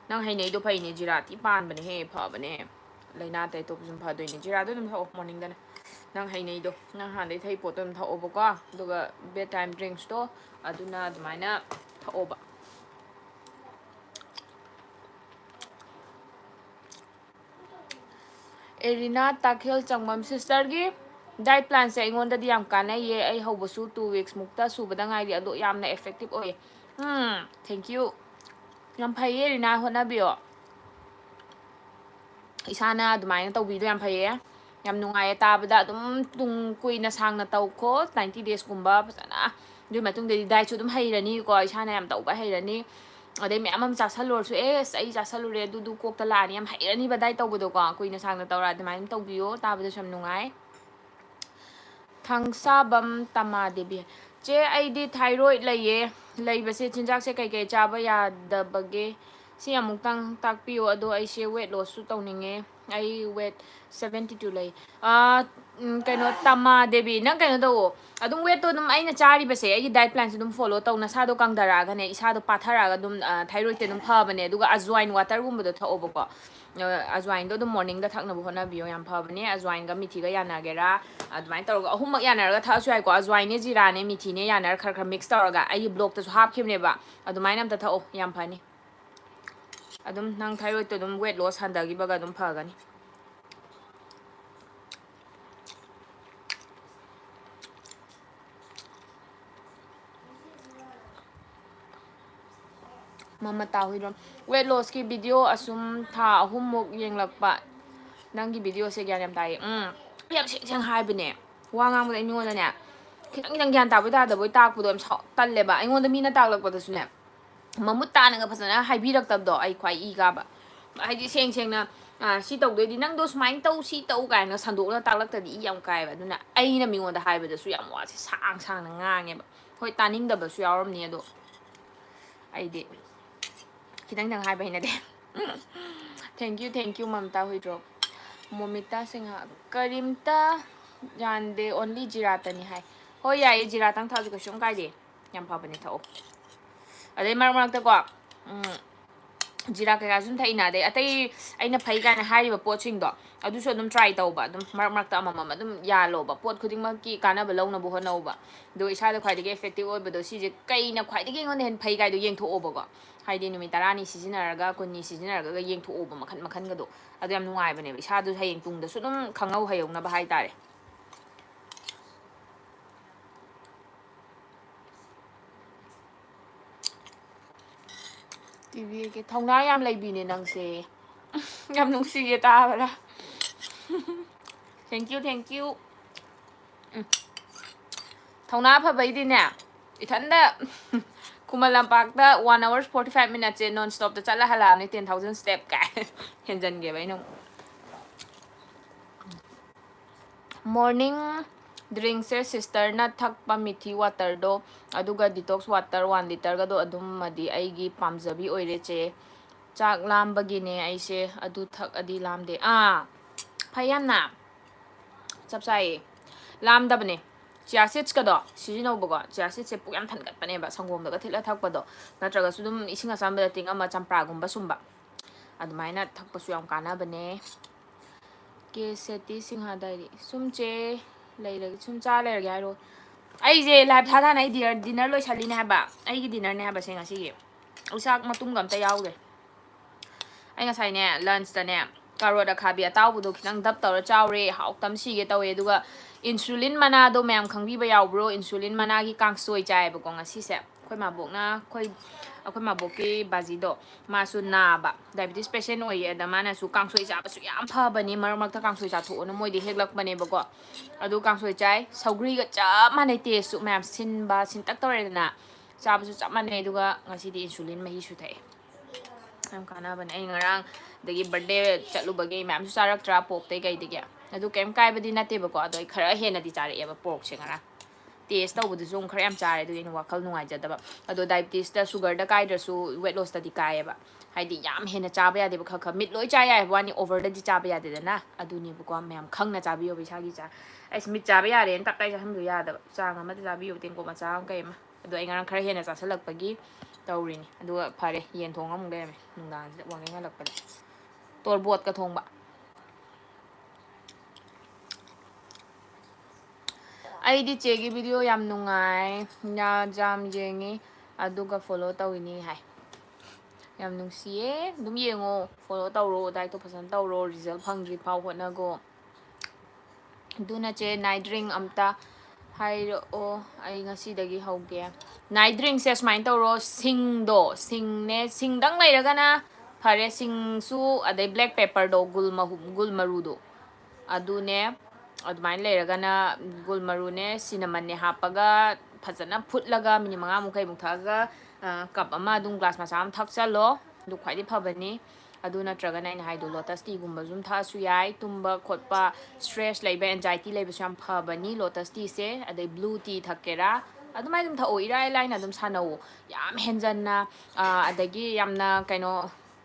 ꯅꯪ ꯍꯩꯅꯩꯗꯣ ꯐꯩꯅꯦ ꯖꯤꯔꯥ ꯊꯤ ꯄꯥꯟꯕꯅꯦꯍꯦ ꯐꯕꯅꯦ ꯂꯥꯏꯅꯥ ꯑꯇꯩ ꯑꯇꯣꯞꯄ ꯁꯨꯝ ꯐꯗꯣꯏꯅꯦ ꯖꯤꯔꯥꯗꯣ ꯑꯗꯨꯝ ꯊꯛꯑꯣ ꯃꯣꯔꯅꯤꯡꯗꯅ ꯅꯪ ꯍꯩꯅꯩꯗꯣ ꯅꯪ ꯍꯥꯟꯅꯗꯩ ꯊꯛꯏ ꯄꯣꯠꯇꯣ ꯑꯗꯨꯝ ꯊꯛꯑꯣꯕꯀꯣ ꯑꯗꯨꯒ ꯕꯦꯠ ꯇꯥꯏꯝ ꯗ꯭ꯔꯤꯡꯁꯇꯣ ꯑꯗꯨꯅ ꯑꯗꯨꯃꯥꯏꯅ ꯊꯛꯑꯣꯕ ꯑꯦꯔꯤꯅꯥ ꯇꯥꯈꯦꯜ ꯆꯪꯕꯝ ꯁꯤꯁꯇꯔꯒꯤ ꯗꯥꯏꯠ ꯄ꯭ꯂꯥꯟꯁꯦ ꯑꯩꯉꯣꯟꯗꯗꯤ ꯌꯥꯝ ꯀꯥꯟꯅꯩꯌꯦ ꯑꯩ ꯍꯧꯕꯁꯨ 2 weeks ꯃꯨꯛꯇ ꯁꯨꯕꯗ ꯉꯥꯏꯔꯤ ꯑꯗꯣ ꯌꯥꯝꯅ ꯑꯦꯐꯦꯛꯇꯤꯞ ꯑꯣꯏꯌꯦ ꯊꯦꯡꯀ꯭ꯌꯨ ꯌꯥꯝ ꯐꯩꯌꯦ ꯔꯤꯅꯥ ꯍꯣꯠꯅꯕꯤꯌꯣ ꯏꯁꯥꯅ ꯑꯗꯨꯃꯥꯏꯅ ꯇꯧꯕꯤꯗꯣ ꯌꯥꯝ ꯐꯩꯌꯦ ꯌꯥꯝ ꯅꯨꯡꯉꯥꯏꯌꯦ ꯇꯥꯕꯗ ꯑꯗꯨꯝ ꯀꯨꯏꯅ ꯁꯥꯡꯅ ꯇꯧꯈꯣ 90 daysꯀꯨꯝꯕ ꯐꯖꯅ ꯑꯗꯨꯒꯤ ꯃꯇꯨꯡꯗꯗꯤ ꯗꯥꯏꯠꯁꯨ ꯑꯗꯨꯝ ꯍꯩꯔꯅꯤꯀꯣ ꯏꯁꯥꯅ ꯌꯥꯝ ꯇꯧꯕ ꯍꯩꯔꯅꯤ ꯑꯗꯩ ꯃꯌꯥꯝ ꯑꯃ ꯆꯥꯁꯜꯂꯨꯔꯁꯨ ꯑꯦꯁ ꯑꯩ ꯆꯥꯁꯜꯂꯨꯔꯦ ꯑꯗꯨꯗꯨ ꯀꯣꯛꯇ ꯂꯥꯛꯑꯅꯤ ꯌꯥꯝ ꯍꯩꯔꯅꯤꯕ ꯗꯥꯏꯠ ꯇꯧꯕꯗꯣꯀꯣ ꯀꯨꯏꯅ ꯁꯥꯡꯅ ꯇꯧꯔ ꯑꯗꯨꯃꯥꯏꯅ ꯇꯧꯕꯤꯌꯣ ꯇꯥꯕꯗꯁꯨ ꯌꯥꯝ ꯅꯨꯡꯉꯥꯏ ꯊꯥꯡꯁꯥꯕꯝ ꯇꯃꯥꯗꯦꯕꯤ ꯆꯦ ꯑꯩꯗꯤ ꯊꯥꯏꯔꯣꯏꯗ ꯂꯩꯌꯦ ꯂꯩꯕꯁꯦ ꯆꯤꯟꯖꯥꯛꯁꯦ ꯀꯩꯀꯩ ꯆꯥꯕ ꯌꯥꯗꯕꯒꯦ ꯁꯤ ꯑꯃꯨꯛꯇꯪ ꯇꯥꯛꯄꯤꯌꯣ ꯑꯗꯣ ꯑꯩꯁꯦ ꯋꯦꯠ ꯂꯣꯁꯁꯨ ꯇꯧꯅꯤꯡꯉꯦ ꯑꯩ ꯋꯦꯠ 72 ꯂꯩ ꯀꯩꯅꯣ ꯇꯃꯥ ꯗꯦꯕꯤ ꯅꯪ ꯀꯩꯅꯣ ꯇꯧꯋꯣ ꯑꯗꯨꯝ ꯋꯦꯠꯇꯣ ꯑꯗꯨꯝ ꯑꯩꯅ ꯆꯥꯔꯤꯕꯁꯦ ꯑꯩꯒꯤ ꯗꯥꯏꯠ ꯄ꯭ꯂꯥꯟꯁꯦ ꯑꯗꯨꯝ ꯐꯣꯂꯣ ꯇꯧ ꯅꯁꯥꯗꯣ ꯀꯪꯊꯔꯛꯑꯒꯅꯦ ꯏꯁꯥꯗꯣ ꯄꯥꯊꯔꯛꯑꯒ ꯑꯗꯨꯝ ꯊꯥꯏꯔꯣꯏꯗꯇꯤ ꯑꯗꯨꯝ ꯐꯕꯅꯦ ꯑꯗꯨꯒ ꯑꯖꯋꯥꯏꯟ ꯋꯥꯇꯔꯒꯨꯝꯕꯗꯣ ꯊꯛꯑꯣꯕꯀꯣ ꯑꯖꯋꯥꯏꯟꯗꯣ ꯑꯗꯨꯝ ꯃꯣꯔꯅꯤꯡꯗ ꯊꯛꯅꯕ ꯍꯣꯠꯅꯕꯤꯌꯣ ꯌꯥꯝ ꯐꯕꯅꯦ ꯑꯖꯋꯥꯏꯟꯒ ꯃꯤꯊꯤꯒ ꯌꯥꯅꯒꯦꯔꯥ ꯑꯗꯨꯃꯥꯏꯅ ꯇꯧꯔꯒ ꯑꯍꯨꯝꯃꯛ ꯌꯥꯅꯔꯒ ꯊꯛꯑꯁꯨ ꯌꯥꯏꯀꯣ ꯑꯖꯋꯥꯏꯟꯅꯦ ꯖꯤꯔꯥꯅꯦ ꯃꯤꯊꯤꯅꯦ ꯌꯥꯅꯔ ꯈꯔ ꯈꯔ ꯃꯤꯛꯁ ꯇꯧꯔꯒ ꯑꯩꯒꯤ ꯕ꯭ꯂꯣꯛꯇꯁꯨ ꯍꯥꯞꯈꯤꯕꯅꯦꯕ ꯑꯗꯨꯃꯥꯏꯅ ꯑꯝꯇ ꯊꯛꯑꯣ ꯌꯥꯝ ꯐꯅꯤ ꯑꯗꯨꯝ ꯅꯪ ꯊꯥꯏꯔꯣꯏꯗꯇꯣ ꯑꯗꯨꯝ ꯋꯦꯠ ꯂꯣꯁ ꯍꯟꯊꯈꯤꯕꯒ ꯑꯗꯨꯝ ꯐꯒꯅꯤ ꯃꯃꯇꯥ ꯍꯨꯏꯗ꯭ꯔꯣꯝ ꯋꯦꯠ ꯂꯣꯁꯀꯤ ꯚꯤꯗꯤꯑꯣ ꯑꯁꯨꯝ ꯊꯥ 3ꯃꯨꯛ ꯌꯦꯡꯂꯛꯄ ꯅꯪꯒꯤ ꯚꯤꯗꯤꯑꯣꯁꯦ ꯒ꯭ꯌꯥꯟ ꯌꯥꯝ ꯇꯥꯏꯌꯦ ꯌꯥꯝ ꯁꯦꯡ ꯁꯦꯡ ꯍꯥꯏꯕꯅꯦ ꯋꯥ ꯉꯥꯡꯕꯗ ꯑꯩ ꯃꯤꯉꯣꯟꯗꯅꯦ ꯈꯤꯇꯪ ꯈꯤꯇꯪ ꯒ꯭ꯌꯥꯟ ꯇꯥꯕꯣꯏ ꯇꯥꯗꯕꯣꯏ ꯇꯥꯛꯄꯗꯣ ꯌꯥꯝ ꯇꯜꯂꯦꯕ ꯑꯩꯉꯣꯟꯗ ꯃꯤꯅ ꯇꯥꯛꯂꯛꯄꯗꯁꯨꯅꯦ ꯃꯃꯨꯠ ꯇꯥꯅꯒ ꯐꯖꯅ ꯍꯥꯏꯕꯤꯔꯛꯇꯕꯗꯣ ꯑꯩ ꯈ꯭ꯋꯥꯏ ꯏ ꯀꯥꯕ ꯍꯥꯏꯗꯤ ꯁꯦꯡ ꯁꯦꯡꯅ ꯁꯤ ꯇꯧꯗꯣꯏꯗꯤ ꯅꯪꯗꯣ ꯁꯨꯃꯥꯏꯅ ꯇꯧ ꯁꯤ ꯇꯧ ꯀꯥꯏꯅ ꯁꯟꯗꯣꯛꯅ ꯇꯥꯛꯂꯛꯇꯗꯤ ꯏ ꯌꯥꯝ ꯀꯥꯏꯑꯕ ꯑꯗꯨꯅ ꯑꯩꯅ ꯃꯤꯉꯣꯟꯗ ꯍꯥꯏꯕꯗꯁꯨ ꯌꯥꯝ ꯋꯥꯁꯦ ꯁꯥꯡ ꯁꯥꯡꯅ ꯉꯥꯡꯉꯦꯕ ꯍꯣꯏ ꯇꯥꯅꯤꯡꯗꯕꯁꯨ ꯌꯥꯎꯔꯝꯅꯤ ꯑꯗꯣ ꯑꯩꯗꯤ ꯈꯤꯇꯪ ꯈꯤꯇꯪ ꯍꯥꯏꯕ ꯍꯩꯅꯗꯦ ꯊꯦꯡꯀ꯭ꯌꯨ ꯃꯝꯇꯥ ꯍꯨꯏꯗ꯭ꯔꯣ ꯃꯣꯃꯤꯇꯥ ꯁꯤꯡꯍ ꯀꯔꯤꯝꯇ ꯌꯥꯟꯗꯦ ꯑꯣꯟꯂꯤ ꯖꯤꯔꯥꯇꯅꯤ ꯍꯥꯏ ꯍꯣꯏ ꯌꯥꯏꯌꯦ ꯖꯤꯔꯥꯇꯪ ꯊꯛꯑꯁꯨ ꯀꯩꯁꯨꯝ ꯀꯥꯏꯗꯦ ꯌꯥꯝ ꯐꯕꯅꯦ ꯊꯛꯑꯣ ꯑꯗꯩ ꯃꯔꯛ ꯃꯔꯛꯇꯀꯣ ꯖꯤꯔꯥ ꯀꯩꯀꯥ ꯁꯨꯝ ꯊꯛꯏꯅ ꯑꯗꯩ ꯑꯇꯩ ꯑꯩꯅ ꯐꯩ ꯀꯥꯏꯅ ꯍꯥꯏꯔꯤꯕ ꯄꯣꯠꯁꯤꯡꯗꯣ ꯑꯗꯨꯁꯨ ꯑꯗꯨꯝ ꯇ꯭ꯔꯥꯏ ꯇꯧꯕ ꯑꯗꯨꯝ ꯃꯔꯛ ꯃꯔꯛꯇ ꯑꯃꯃꯝ ꯑꯗꯨꯝ ꯌꯥꯜꯂꯣꯕ ꯄꯣꯠ ꯈꯨꯗꯤꯡꯃꯛꯀꯤ ꯀꯥꯟꯅꯕ ꯂꯧꯅꯕ ꯍꯣꯠꯅꯧꯕ ꯑꯗꯣ ꯏꯁꯥꯗ ꯈ꯭ꯋꯥꯏꯗꯒꯤ ꯑꯦꯐꯦꯛꯇꯤቭ ꯑꯣꯏꯕꯗꯣ ꯁꯤꯁꯦ ꯀꯩꯅ ꯈ꯭ꯋꯥꯏꯗꯒꯤ ꯑꯩꯉꯣꯟꯗ ꯍꯦꯟꯅ ꯐꯩ ꯀꯥꯏꯗꯣ ꯌꯦꯡꯊꯣꯛꯑꯣꯕꯀꯣ ꯍꯥꯏꯗꯤ ꯅꯨꯃꯤꯠ 10ꯅꯤ ꯁꯤꯖꯤꯟꯅꯔꯒ 100ꯅꯤ ꯁꯤꯖꯤꯟꯅꯔꯒ ꯌꯦꯡꯊꯣꯛꯑꯣꯕ ꯃꯈꯟ ꯃꯈꯟꯒꯗꯣ ꯑꯗꯨ ꯌꯥꯝ ꯅꯨꯡꯉꯥꯏꯕꯅꯦꯕ ꯏꯁꯥꯗꯨ ꯍꯌꯦꯡ ꯇꯨꯡꯗꯁꯨ ꯑꯗꯨꯝ ꯈꯪꯍꯧ ꯍꯩꯍꯧꯅꯕ ꯍꯥꯏꯇꯥꯔꯦ ꯇꯤꯚꯤꯒꯤ ꯊꯧꯅꯥ ꯌꯥꯝ ꯂꯩꯕꯤꯅꯦ ꯅꯪꯁꯦ ꯌꯥꯝ ꯅꯨꯡꯁꯤꯌꯦ ꯇꯥꯕꯗ ꯊꯦꯡꯀ꯭ꯌꯨ ꯊꯧꯅꯥ ꯐꯕꯩꯗꯤꯅꯦ ꯏꯊꯟꯗ ꯈꯨꯃꯟ ꯂꯝꯄꯥꯛꯇ 1 hours 45 minutes ꯅꯣꯟ ꯁ꯭ꯇꯣꯞꯇ ꯆꯠꯂ ꯍꯜꯂꯛꯑꯕꯅꯤ 10,000 step ꯀꯥꯏ ꯍꯦꯟꯖꯟꯒꯦꯕ ꯑꯩꯅ ꯃꯣꯔꯅꯤꯡ ꯗ꯭ꯔꯤꯡꯁꯦ ꯁꯤꯁꯇꯔꯅ ꯊꯛꯄ ꯃꯤꯊꯤ ꯋꯥꯇꯔꯗꯣ ꯑꯗꯨꯒ ꯗꯤꯇꯣꯛꯁ ꯋꯥꯇꯔ 1 ꯂꯤꯇꯔꯒꯗꯣ ꯑꯗꯨꯃꯗꯤ ꯑꯩꯒꯤ ꯄꯥꯝꯖꯕꯤ ꯑꯣꯏꯔꯦ ꯆꯦ ꯆꯥꯛ ꯂꯥꯝꯕꯒꯤꯅꯦ ꯑꯩꯁꯦ ꯑꯗꯨ ꯊꯛꯑꯗꯤ ꯂꯥꯝꯗꯦ ꯐꯩ ꯌꯥꯝꯅ ꯆꯞ ꯆꯥꯏꯌꯦ ꯂꯥꯝꯗꯕꯅꯦ chia seeds ka do sijinau ba chia seeds se puk yam than gat pane ba sangom da thila thak pa do natraga su dum ising asam ba ting ama champra gumba sumba adumaina thak pa su yam kana bane ke seti sing ha dai sum che lai lai sum cha lai ga ro ai je live tha tha nai dinner loi sali ne ba ai gi dinner ne ba se nga si gi usak matum gam ta yaw ge ai nga sai ne lunch da ne carrot da khabi ataw bu do khitang dap taw chaw re hauk tam si ge taw e duga insulin mana do mem khangbi ba yaw bro insulin mana gi kang soi chai ba ko nga si se khoi ma bok na khoi ma bok ki baji do ma su na ba diabetes patient oi e da mana su kang soi cha ba su yam pha ba ni mar mak ta kang soi cha tho na moi di hek lak ba ne ba ko adu kang soi chai saugri ga cha ma ne te su mem sin ba sin tak taw re na cha ba su cha ma ne duga ngasi di insulin ma hi su thai am kana ban ai ngarang dagi birthday chatlu bagi ma'am su charak tra pop te kai digi adu kem kai badi nate ba ko ado khara hena di chare e ba pork se ngara taste taw budu sung khara am chare du in wakal nungai ja da ba ado diabetes da sugar da kai da su weight loss da di kai ba haidi yam hena cha ba ya de ba kha kha mit loi cha ya ba ni over da di cha ba ya de na adu ni bu ko ma'am khang na cha bi yo bi sa gi cha ai smit cha ba ya re tak kai ja ham du ya da cha nga ma da cha bi yo ten ko ma cha kai ma ado ai ngarang khara hena cha salak bagi taurini aduga phare yen thong amung de me nungdang se wang nga lak pa tor bot ka thong ba ai di che gi video yam nungai nya jam yengi aduga follow tawini hai yam nung sie dum yengo follow tawro dai to phasan tawro result phangri phaw hotna go duna che night drink amta hai o ai ngasi dagi hauge night drink se smine tawro sing do sing ne sing dang lai raga na phare sing su adai black pepper do gul maru do adu ne admain lai raga na gul maru ne cinnamon ne hapaga phajana phutlaga mini manga mukai muthaga cup ama dum glass ma sam thak chalo du khwai di phabani adu natraga na hai do lotus tea gumba zum tha su yai tumba khotpa stress laiba anxiety laiba sam phabani lotus tea se adai blue tea thakera adumai dum tha o irai laina dum sanau yam henjanna adagi yamna kaino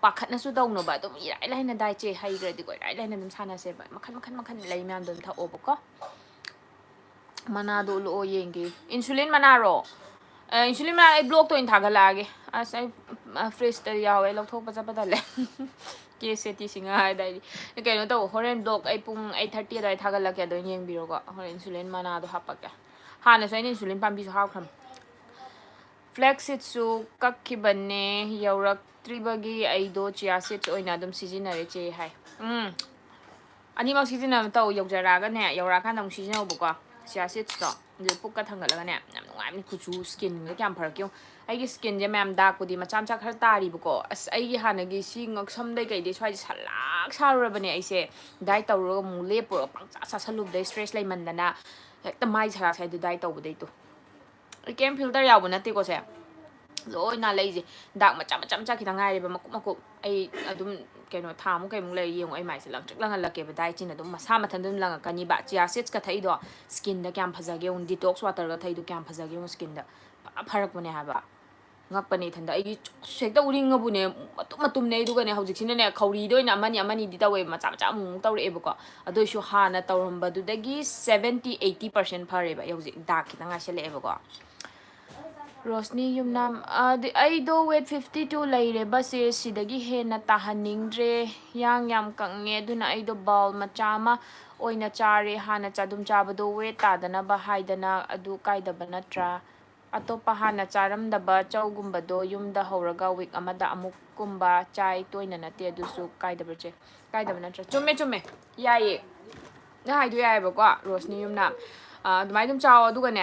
pakhatna su dau no ba dum irai laina dai che hai gradi ko irai laina dum sana se ba makhan lai myam dum tha o ba ko mana do lo yengi insulin mana ro insulin mana ai block to in thaga lage asai fresh ta yawe lok thok pa cha pa dale ke seti singa hai dai kaino to horen block ai pung 8:30 dai thaga lake do yeng biro ko horen insulin mana do hapaka hana so insulin pambi so haw kham flaxseed su kakki banne yaurak tribagi ai do chia seeds oina dum sijinare che hai ani mak sijina to yaujara ga ne yaura khan dum sijina bu ko chia seeds to de pukka thangala ga ne nam ngai ni kuchu skin ga kyam phar kyo ai gi skin je ma'am da ko di macham cha khar tari bu ko as ai gi hana gi si ngak sam dai kai de swai salak sarura bane ai se dai tawro mu le por pang cha sa salup dai stress lai mandana hekta mai sara sai du dai taw bu dai to ai kem filter yaw bu na te ko se loi na lai je dak macham cha khita ngai re ba makup ai adum keno thamu kai mung lai yeng ai mai se lang chak lang la ke ba dai chin adum masa mathan dum lang ka ni ba chia seeds ka thai do skin da kyam phajage un detox water ga thai do kyam phajage un skin da pharak bune ha ba ngak pani thanda ai sekta uring ngabu ne matum ne du ga ne hojik sin ne khawri do na amani di tawe macha mung taw re ba ko ado shu ha na tawram ba du dagi 70-80% phare ba hojik dak ki tanga se le ba ko Rosni yumnam ai do weight 52 laire base sidagi hena tahaningdre yang yam kange duna ai do ball machama oina chare hana chadum chabado weight tadana ba haidana adu kaida banatra atopa hana charam da ba chawgumba do yumda horaga week amada amuk kumba chai toina nate adusu kaida bache kaida banatra chumme yaye na haidu yaye ba ko Rosni yumnam adumai dum chaw aduga ne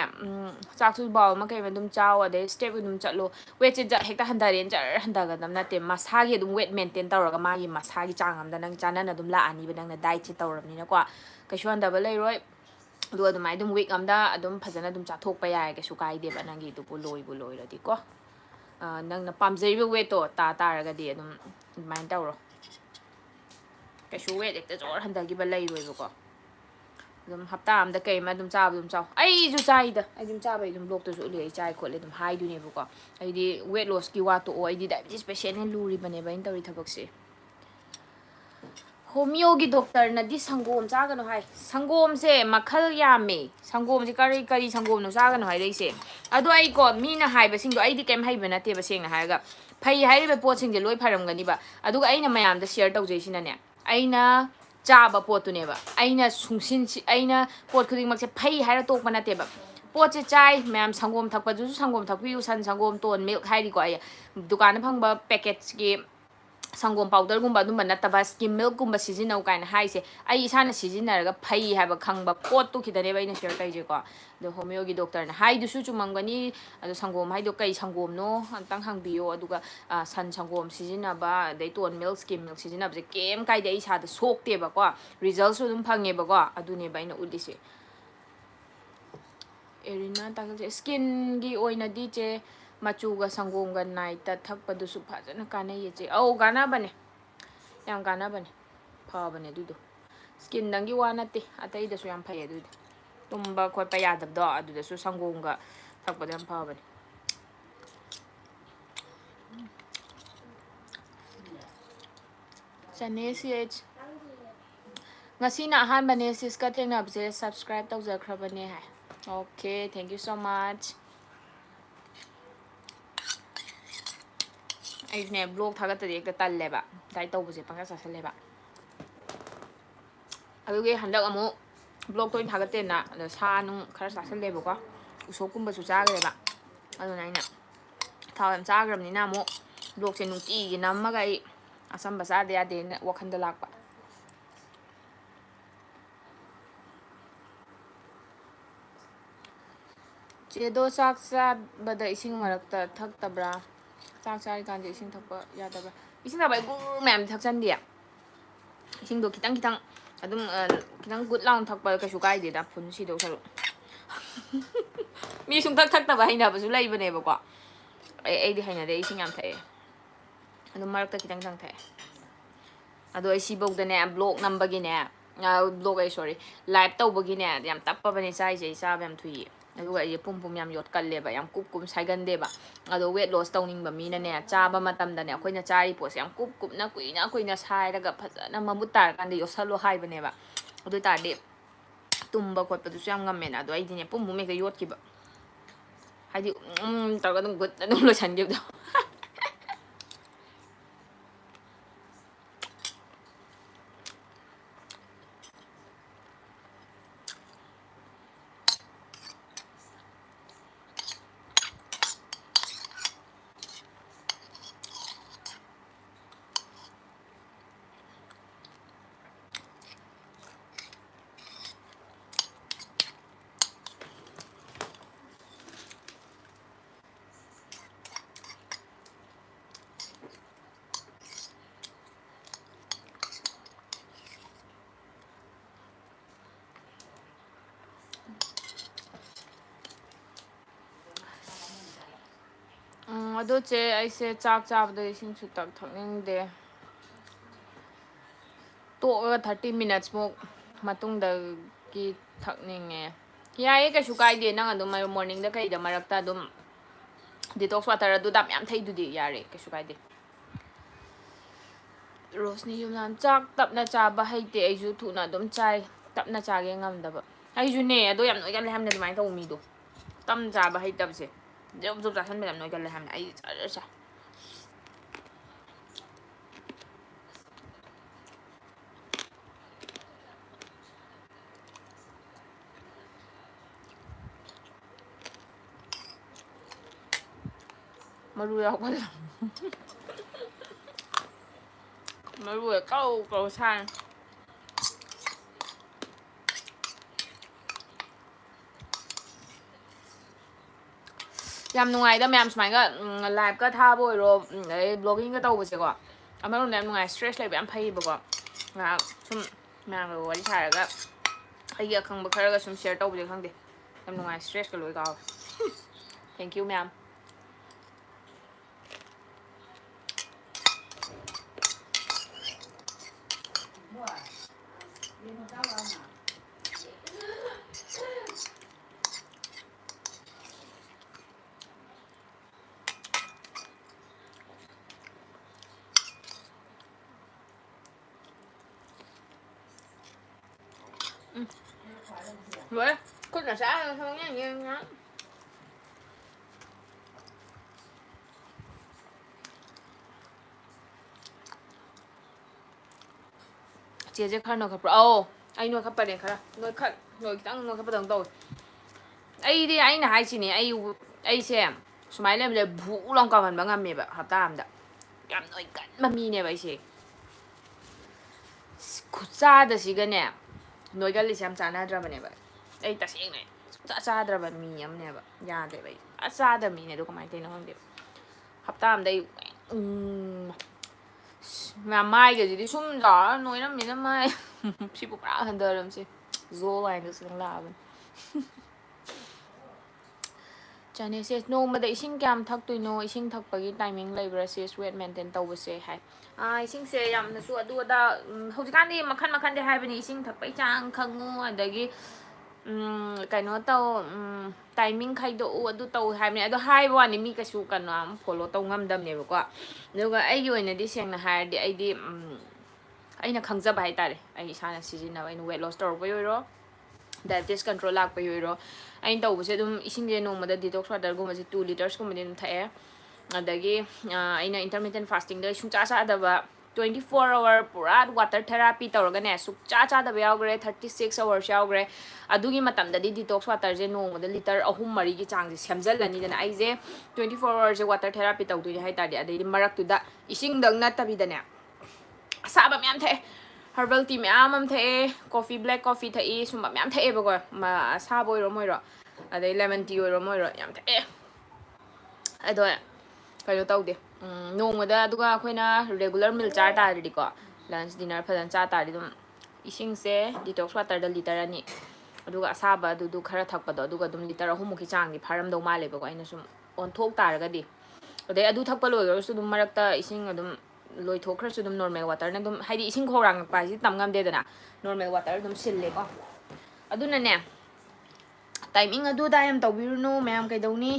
chak chu ball ma kai dum chaw ade step dum chatlo weight ja hekta handaren jar handaga dam na te masa gi dum weight maintain tawraga ma gi masa gi changam da nang chana na dum la ani ba nang na diet chi tawram ni na ko ka shwan da ba lai roi du adumai dum week am da adum phajana dum cha thok pa ya ga su kai de ba nang gi du bu loi ra di ko nang na pamjai bi weight to ta raga di adum mai tawro ka su weight ekta jor handagi ba lai roi ba ko dum hapta am da kai ma dum cha dum chaw ai ju chai da ai dum cha bai dum lok to su le chai khole dum hai du ne bu ko ai di weight loss ki wa to ai di diabetes patient ne luri bane ba in tawri thabak se होमियोगी डॉक्टरनदी संगोम चागनो हाय संगोम से मखल यामे संगोम से करी करी संगोम no चागनो हाय रेसे अदो आई को मीना हाइबा सिंगो आइदि केम हाइबा नते बसेंग हायगा फै हाइबा pot सिंग जे लोय फरमगनी बा अदुगा आइना मयाम द शेयर तौजेसिनाने आइना चाबा पोतुनेबा आइना सुंसिन आइना पोट खुदिंग मक्से फै हाइरा तोकबा नतेबा पोचे चाय मैम संगोम थकपा जुसु संगोम थकपियु सन संगोम टोन मिल्क हाइरिको आय दुकान फंगबा पैकेट्स के संगोम पाउडर गुम्बा दुम्बा नतबा स्किम मिल्क गुम्बा सिजिनौ काइन हाइसे आई इसाना सिजिनरगा फै हाइबा खंगबा पोत तु खिदनेबा इन शेयर तैजेको दो होमियोगी डॉक्टर ना हाइदुसु चुमंगनी अदो संगोम हाइदो कै संगोम नो अंतंग हंगबियो अदुगा सन संगोम सिजिनबा दै टोन मिल्क स्किम मिल्क सिजिनबजे केम काइदे इसादा सोक्तेबा रिजल्ट्स दुम फंगेबा अदुनेबा इन उदिसे एरिना तागल स्किन गी ओइनादी चे मचुगा संगोमगा नाइटा थकपदुसु फजन काने चे औ गाना बने याम गाना बने फबने दुदो स्किन दंगी वा नते अतैदसु याम फय दुदो तुम्बा खोपा यादबदो अदुदसु संगोमगा थकपद याम फबने चनेसिएच ngasina ahan bane siska thengnabse subscribe tawjakhrabane hai okay thank you so much aine blog thagatade ekta talleba dai tawbuse panga sasaleba aduge handak amu blog toin thagate na sa nu khara sasaleba ko usokumba su chagreba adu naina thawam chagramni na mu blog se nungti gi namaga ai asamba sa de ade wakhanda lakpa chedo sak sa bada ising marakta thaktabra sak sari kan ising thakpa yadabra ising da bai gu mem thakchan dia ising do kitang kitang adum kitang good lang thakpa kasu kai de da phun si do saru mi sung thak thakta haina basu lai bane ba ko ai di haina de ising yam thae adum marakta kitang kitang thae ado ai si bok da ne blog number gi ne blog ai sorry live tawbagi ne yam tappa bane sai je sa bam thui aduga ye pum pum yam yot kalleba yam kup kum saigandeba ado weight loss tawning ba mina ne chaba matam da ne akoina chari pos yam kup kup na kuina sairaga phajana mamut tar kan de yosalo haibane ba adu tar de tumba khotpa du yam ngamena ado ai dine pum pum me ga yot ki ba haidi targa dum gut dum lo sange do अदो चे ऐसे चाक चाबदो इसिंग सुतक थकनिंगदे तो 30 minutes मो मतुंगदगी थकनिंगे याये कशु कायदे नंग अदुम morning दा कईदा मरक्ता अदुम detox water अदुदा ma'am थैदुदि यारे कशु कायदे रोशनी युमनाम चाक तपना चाबा हैते आइजु थुना अदुम चाय तपना चागे ngamdaba आइजुने अदो याम नोइगल हमने दुमाय तौ मीदो तम चाबा हैतबसे जब जब जासन में नोइगल हमने आई चारसा maru ya kwa maru câu câu san yam nungai da myam smai ga live ka tha boy ro blogging ga taw bose ko amaro nem nungai stress lai bam phai ba ko nga sum myam ro wari sa ga ai ga khang ba khara ga sum share taw bose khang de yam nungai stress ka loi ga thank you myam Rồi, khúc là xã không nhá nhá. Chị khăn nó khắp rồi. Anh nuôi khắp bên khá. Nuôi tăng nuôi khắp đồng tôi. Ai đi anh hai chị này ai xem. Sumai lên là vũ long còn bằng ngâm mì bạ hợp tam đó. Cảm nói cắn mà mì nè vậy chị. Khutsaꯗꯁꯤꯒꯅꯦ ꯅꯣꯏꯒ ꯂꯤꯁꯦ ꯌꯥꯝ ꯆꯥꯟꯅꯗ꯭ꯔꯕꯅꯦꯕ ꯑꯩ ꯇꯁꯦꯡꯅ ꯁꯨꯡꯆꯥ ꯆꯥꯗ꯭ꯔꯕ ꯃꯤ ꯑꯃꯅꯦꯕ ꯌꯥꯗꯦꯕ ꯑꯩ ꯆꯥꯗꯕ ꯃꯤꯅꯦ ꯑꯗꯣ ꯀꯃꯥꯏꯅ ꯇꯧꯔꯤꯅꯣ ꯈꯪꯗꯦꯕ ꯍꯞꯇꯥ ꯑꯝꯗ ꯑꯩ ꯃꯥꯏꯒꯁꯤꯗꯤ ꯁꯨꯝ ꯆꯥꯎꯔ ꯅꯣꯏꯔꯝꯃꯤꯅ ꯃꯥꯏ ꯁꯤꯕꯨ ꯄꯨꯔꯥ ꯍꯟꯊꯔꯝꯁꯦ ꯖꯣ ꯂꯥꯏꯟꯗꯁꯨ ꯂꯥꯛꯑꯕꯅꯤ ꯆꯥꯅꯦ ꯁꯦꯁ ꯅꯣꯡꯃꯗ ꯏꯁꯤꯡ ꯀꯌꯥꯝ ꯊꯛꯇꯣꯏꯅꯣ ꯏꯁꯤꯡ ꯊꯛꯄꯒꯤ ꯇꯥꯏꯃꯤꯡ ꯂꯩꯕ꯭ꯔꯥ ꯁꯦꯁ ꯋꯦꯠ ꯃꯦꯟꯇꯦꯟ ꯇꯧꯕꯁꯦ ꯍꯥꯏ ꯏꯁꯤꯡꯁꯦ ꯌꯥꯝꯅꯁꯨ ꯑꯗꯨ ꯑꯗꯥ ꯍꯧꯖꯤꯛꯀꯥꯟꯗꯤ ꯃꯈꯟ ꯃꯈꯟꯗꯤ ꯍꯥꯏꯕꯅꯤ ꯏꯁꯤꯡ ꯊꯛꯄꯒꯤ ꯆꯥꯡ ꯈꯪꯉꯨ ꯑꯗꯒꯤ ꯀꯩꯅꯣ ꯇꯧ ꯇꯥꯏꯃꯤꯡ ꯈꯥꯏꯗꯣꯛꯎ ꯑꯗꯨ ꯇꯧ ꯍꯥꯏꯕꯅꯤ ꯑꯗꯣ ꯍꯥꯏꯕ ꯋꯥꯅꯤ ꯃꯤ ꯀꯩꯁꯨ ꯀꯩꯅꯣ ꯐꯣꯂꯣ ꯇꯧ ꯉꯝꯗꯕꯅꯦꯕꯀꯣ ꯑꯗꯨꯒ ꯑꯩꯒꯤ ꯑꯣꯏꯅꯗꯤ ꯁꯦꯡꯅ ꯍꯥꯏꯔꯗꯤ ꯑꯩꯗꯤ ꯑꯩꯅ ꯈꯪꯖꯕ ꯍꯥꯏꯇꯥꯔꯦ ꯑꯩ ꯏꯁꯥꯅ ꯁꯤꯖꯤꯟꯅꯕ ꯑꯩꯅ ꯋꯦꯠ ꯂꯣꯁ ꯇꯧꯔꯛꯄꯩ ꯑꯣꯏꯔꯣ ꯗꯥꯏꯕꯦꯇꯤꯁ ꯀꯟꯇ꯭ꯔꯣꯜ ꯂꯥꯛꯄꯩ ꯑꯣꯏꯔꯣ ꯑꯩꯅ ꯇꯧꯕꯁꯦ ꯑꯗꯨꯝ ꯏꯁꯤꯡꯁꯦ ꯅꯣꯡꯃꯗ ꯗꯤꯇꯣꯛꯁ ꯋꯥꯇꯔꯒꯨꯝꯕꯁꯦ 2 ꯂꯤꯇꯔꯁꯀꯨꯝꯕꯗꯤ ꯑꯗꯨꯝ ꯊꯛꯑꯦ ꯑꯗꯒꯤ ꯑꯩꯅ ꯏꯟꯇꯔꯃꯤꯇꯦꯟ ꯐꯥꯁꯇꯤꯡꯗ ꯁꯨꯡꯆꯥ ꯆꯥꯗꯕ 24 hour ꯄꯨꯔꯥ ꯋꯥꯇꯔ ꯊꯦꯔꯥꯄꯤ ꯇꯧꯔꯒꯅꯦ ꯁꯨꯡꯆꯥ ꯆꯥꯗꯕ ꯌꯥꯎꯈ꯭ꯔꯦ 36 hours ꯌꯥꯎꯈ꯭ꯔꯦ ꯑꯗꯨꯒꯤ ꯃꯇꯝꯗꯗꯤ ꯗꯤꯇꯣꯛꯁ ꯋꯥꯇꯔꯁꯦ ꯅꯣꯡꯃꯗ ꯂꯤꯇꯔ 3-4ꯒꯤ ꯆꯥꯡꯁꯦ ꯁꯦꯝꯖꯤꯜꯂꯅꯤꯗꯅ ꯑꯩꯁꯦ 24 hourꯁꯦ ꯋꯥꯇꯔ ꯊꯦꯔꯥꯄꯤ ꯇꯧꯗꯣꯏꯅꯦ ꯍꯥꯏꯇꯥꯔꯗꯤ ꯑꯗꯩꯗꯤ ꯃꯔꯛꯇꯨꯗ ꯏꯁꯤꯡꯗꯪ ꯅꯠꯇꯕꯤꯗꯅꯦ ꯑꯁꯥꯕ ꯃꯌꯥꯝ ꯊꯛꯑꯦ ꯍꯔꯕꯜ ꯇꯤ ꯃꯌꯥꯝ ꯑꯃ ꯊꯛꯑꯦ ꯀꯣꯐꯤ ꯕ꯭ꯂꯦꯛ ꯀꯣꯐꯤ ꯊꯛꯏ ꯁꯨꯝꯕ ꯃꯌꯥꯝ ꯊꯛꯑꯦꯕꯀꯣ ꯑꯁꯥꯕ ꯑꯣꯏꯔꯣ ꯃꯣꯏꯔꯣ ꯑꯗꯩ ꯂꯦꯃꯟ ꯇꯤ ꯑꯣꯏꯔꯣ ꯃꯣꯏꯔꯣ ꯌꯥꯝ ꯊꯛꯑꯦ ꯑꯗꯣ ꯀꯩꯅꯣ ꯇꯧꯗꯦ ꯅꯣꯡꯃꯗ ꯑꯗꯨꯒ ꯑꯩꯈꯣꯏꯅ ꯔꯦꯒꯨꯂꯔ ꯃꯤꯜ ꯆꯥꯔ ꯇꯥꯔꯗꯤꯀꯣ ꯂꯟꯁ ꯗꯤꯅꯔ ꯐꯖꯅ ꯆꯥ ꯇꯥꯔꯗꯤ ꯑꯗꯨꯝ ꯏꯁꯤꯡꯁꯦ ꯗꯤꯇꯣꯛꯁ ꯋꯥꯇꯔꯗ ꯂꯤꯇꯔ 2 ꯑꯗꯨꯒ ꯑꯁꯥꯕ ꯑꯗꯨꯗꯨꯈꯔ ꯊꯛꯄꯗꯣ ꯑꯗꯨꯒ ꯑꯗꯨꯝ ꯂꯤꯇꯔ 3ꯃꯨꯛꯀꯤ ꯆꯥꯡꯗꯤ ꯐꯥꯔꯝꯗꯧ ꯃꯥꯜꯂꯦꯕꯀꯣ ꯑꯩꯅ ꯁꯨꯝ ꯑꯣꯟꯊꯣꯛ ꯇꯥꯔꯒꯗꯤ ꯑꯗꯩ ꯑꯗꯨ ꯊꯛꯄ ꯂꯣꯏꯈ꯭ꯔꯒꯁꯨ ꯑꯗꯨꯝ ꯃꯔꯛꯇ ꯏꯁꯤꯡ ꯑꯗꯨꯝ ꯂꯣꯏꯊꯣꯛꯈ꯭ꯔꯁꯨ ꯑꯗꯨꯝ ꯅꯣꯔꯃꯦꯜ ꯋꯥꯇꯔꯅ ꯑꯗꯨꯝ ꯍꯥꯏꯗꯤ ꯏꯁꯤꯡ ꯈꯧꯔꯥꯡꯉꯛꯄ ꯍꯥꯏꯁꯤ ꯇꯝ ꯉꯝꯗꯦꯗꯅ ꯅꯣꯔꯃꯦꯜ ꯋꯥꯇꯔ ꯑꯗꯨꯝ ꯁꯤꯜꯂꯦꯀꯣ ꯑꯗꯨꯅꯅꯦ ꯇꯥꯏꯃꯤꯡ ꯑꯗꯨꯗ ꯌꯥꯝ ꯇꯧꯕꯤꯔꯨꯅꯨ ꯃꯌꯥꯝ ꯀꯩꯗꯧꯅꯤ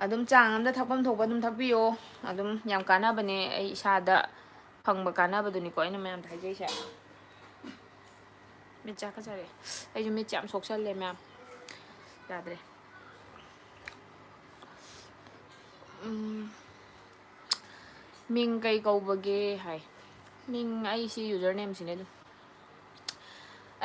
ꯑꯗꯨꯝ ꯆꯥꯡ ꯑꯃꯗ ꯊꯛꯐꯝ ꯊꯣꯛꯄ ꯑꯗꯨꯝ ꯊꯛꯄꯤꯌꯣ ꯑꯗꯨꯝ ꯌꯥꯝ ꯀꯥꯟꯅꯕꯅꯦ ꯑꯩ ꯏꯁꯥꯗ ꯐꯪꯕ ꯀꯥꯟꯅꯕꯗꯨꯅꯤꯀꯣ ꯑꯩꯅ ꯃꯌꯥꯝꯗ ꯍꯥꯏꯖꯩꯁꯦ ꯃꯤꯠ ꯆꯥꯛꯀꯖꯔꯦ ꯑꯩꯁꯨ ꯃꯤꯠꯁꯦ ꯌꯥꯝ ꯁꯣꯛꯆꯜꯂꯦ ꯃꯌꯥꯝ ꯌꯥꯗ꯭ꯔꯦ ꯃꯤꯡ ꯀꯩ ꯀꯧꯕꯒꯦ ꯍꯥꯏ ꯃꯤꯡ ꯑꯩꯁꯤ ꯌꯨꯖꯔ ꯅꯦꯝꯁꯤꯅꯦ ꯑꯗꯨꯝ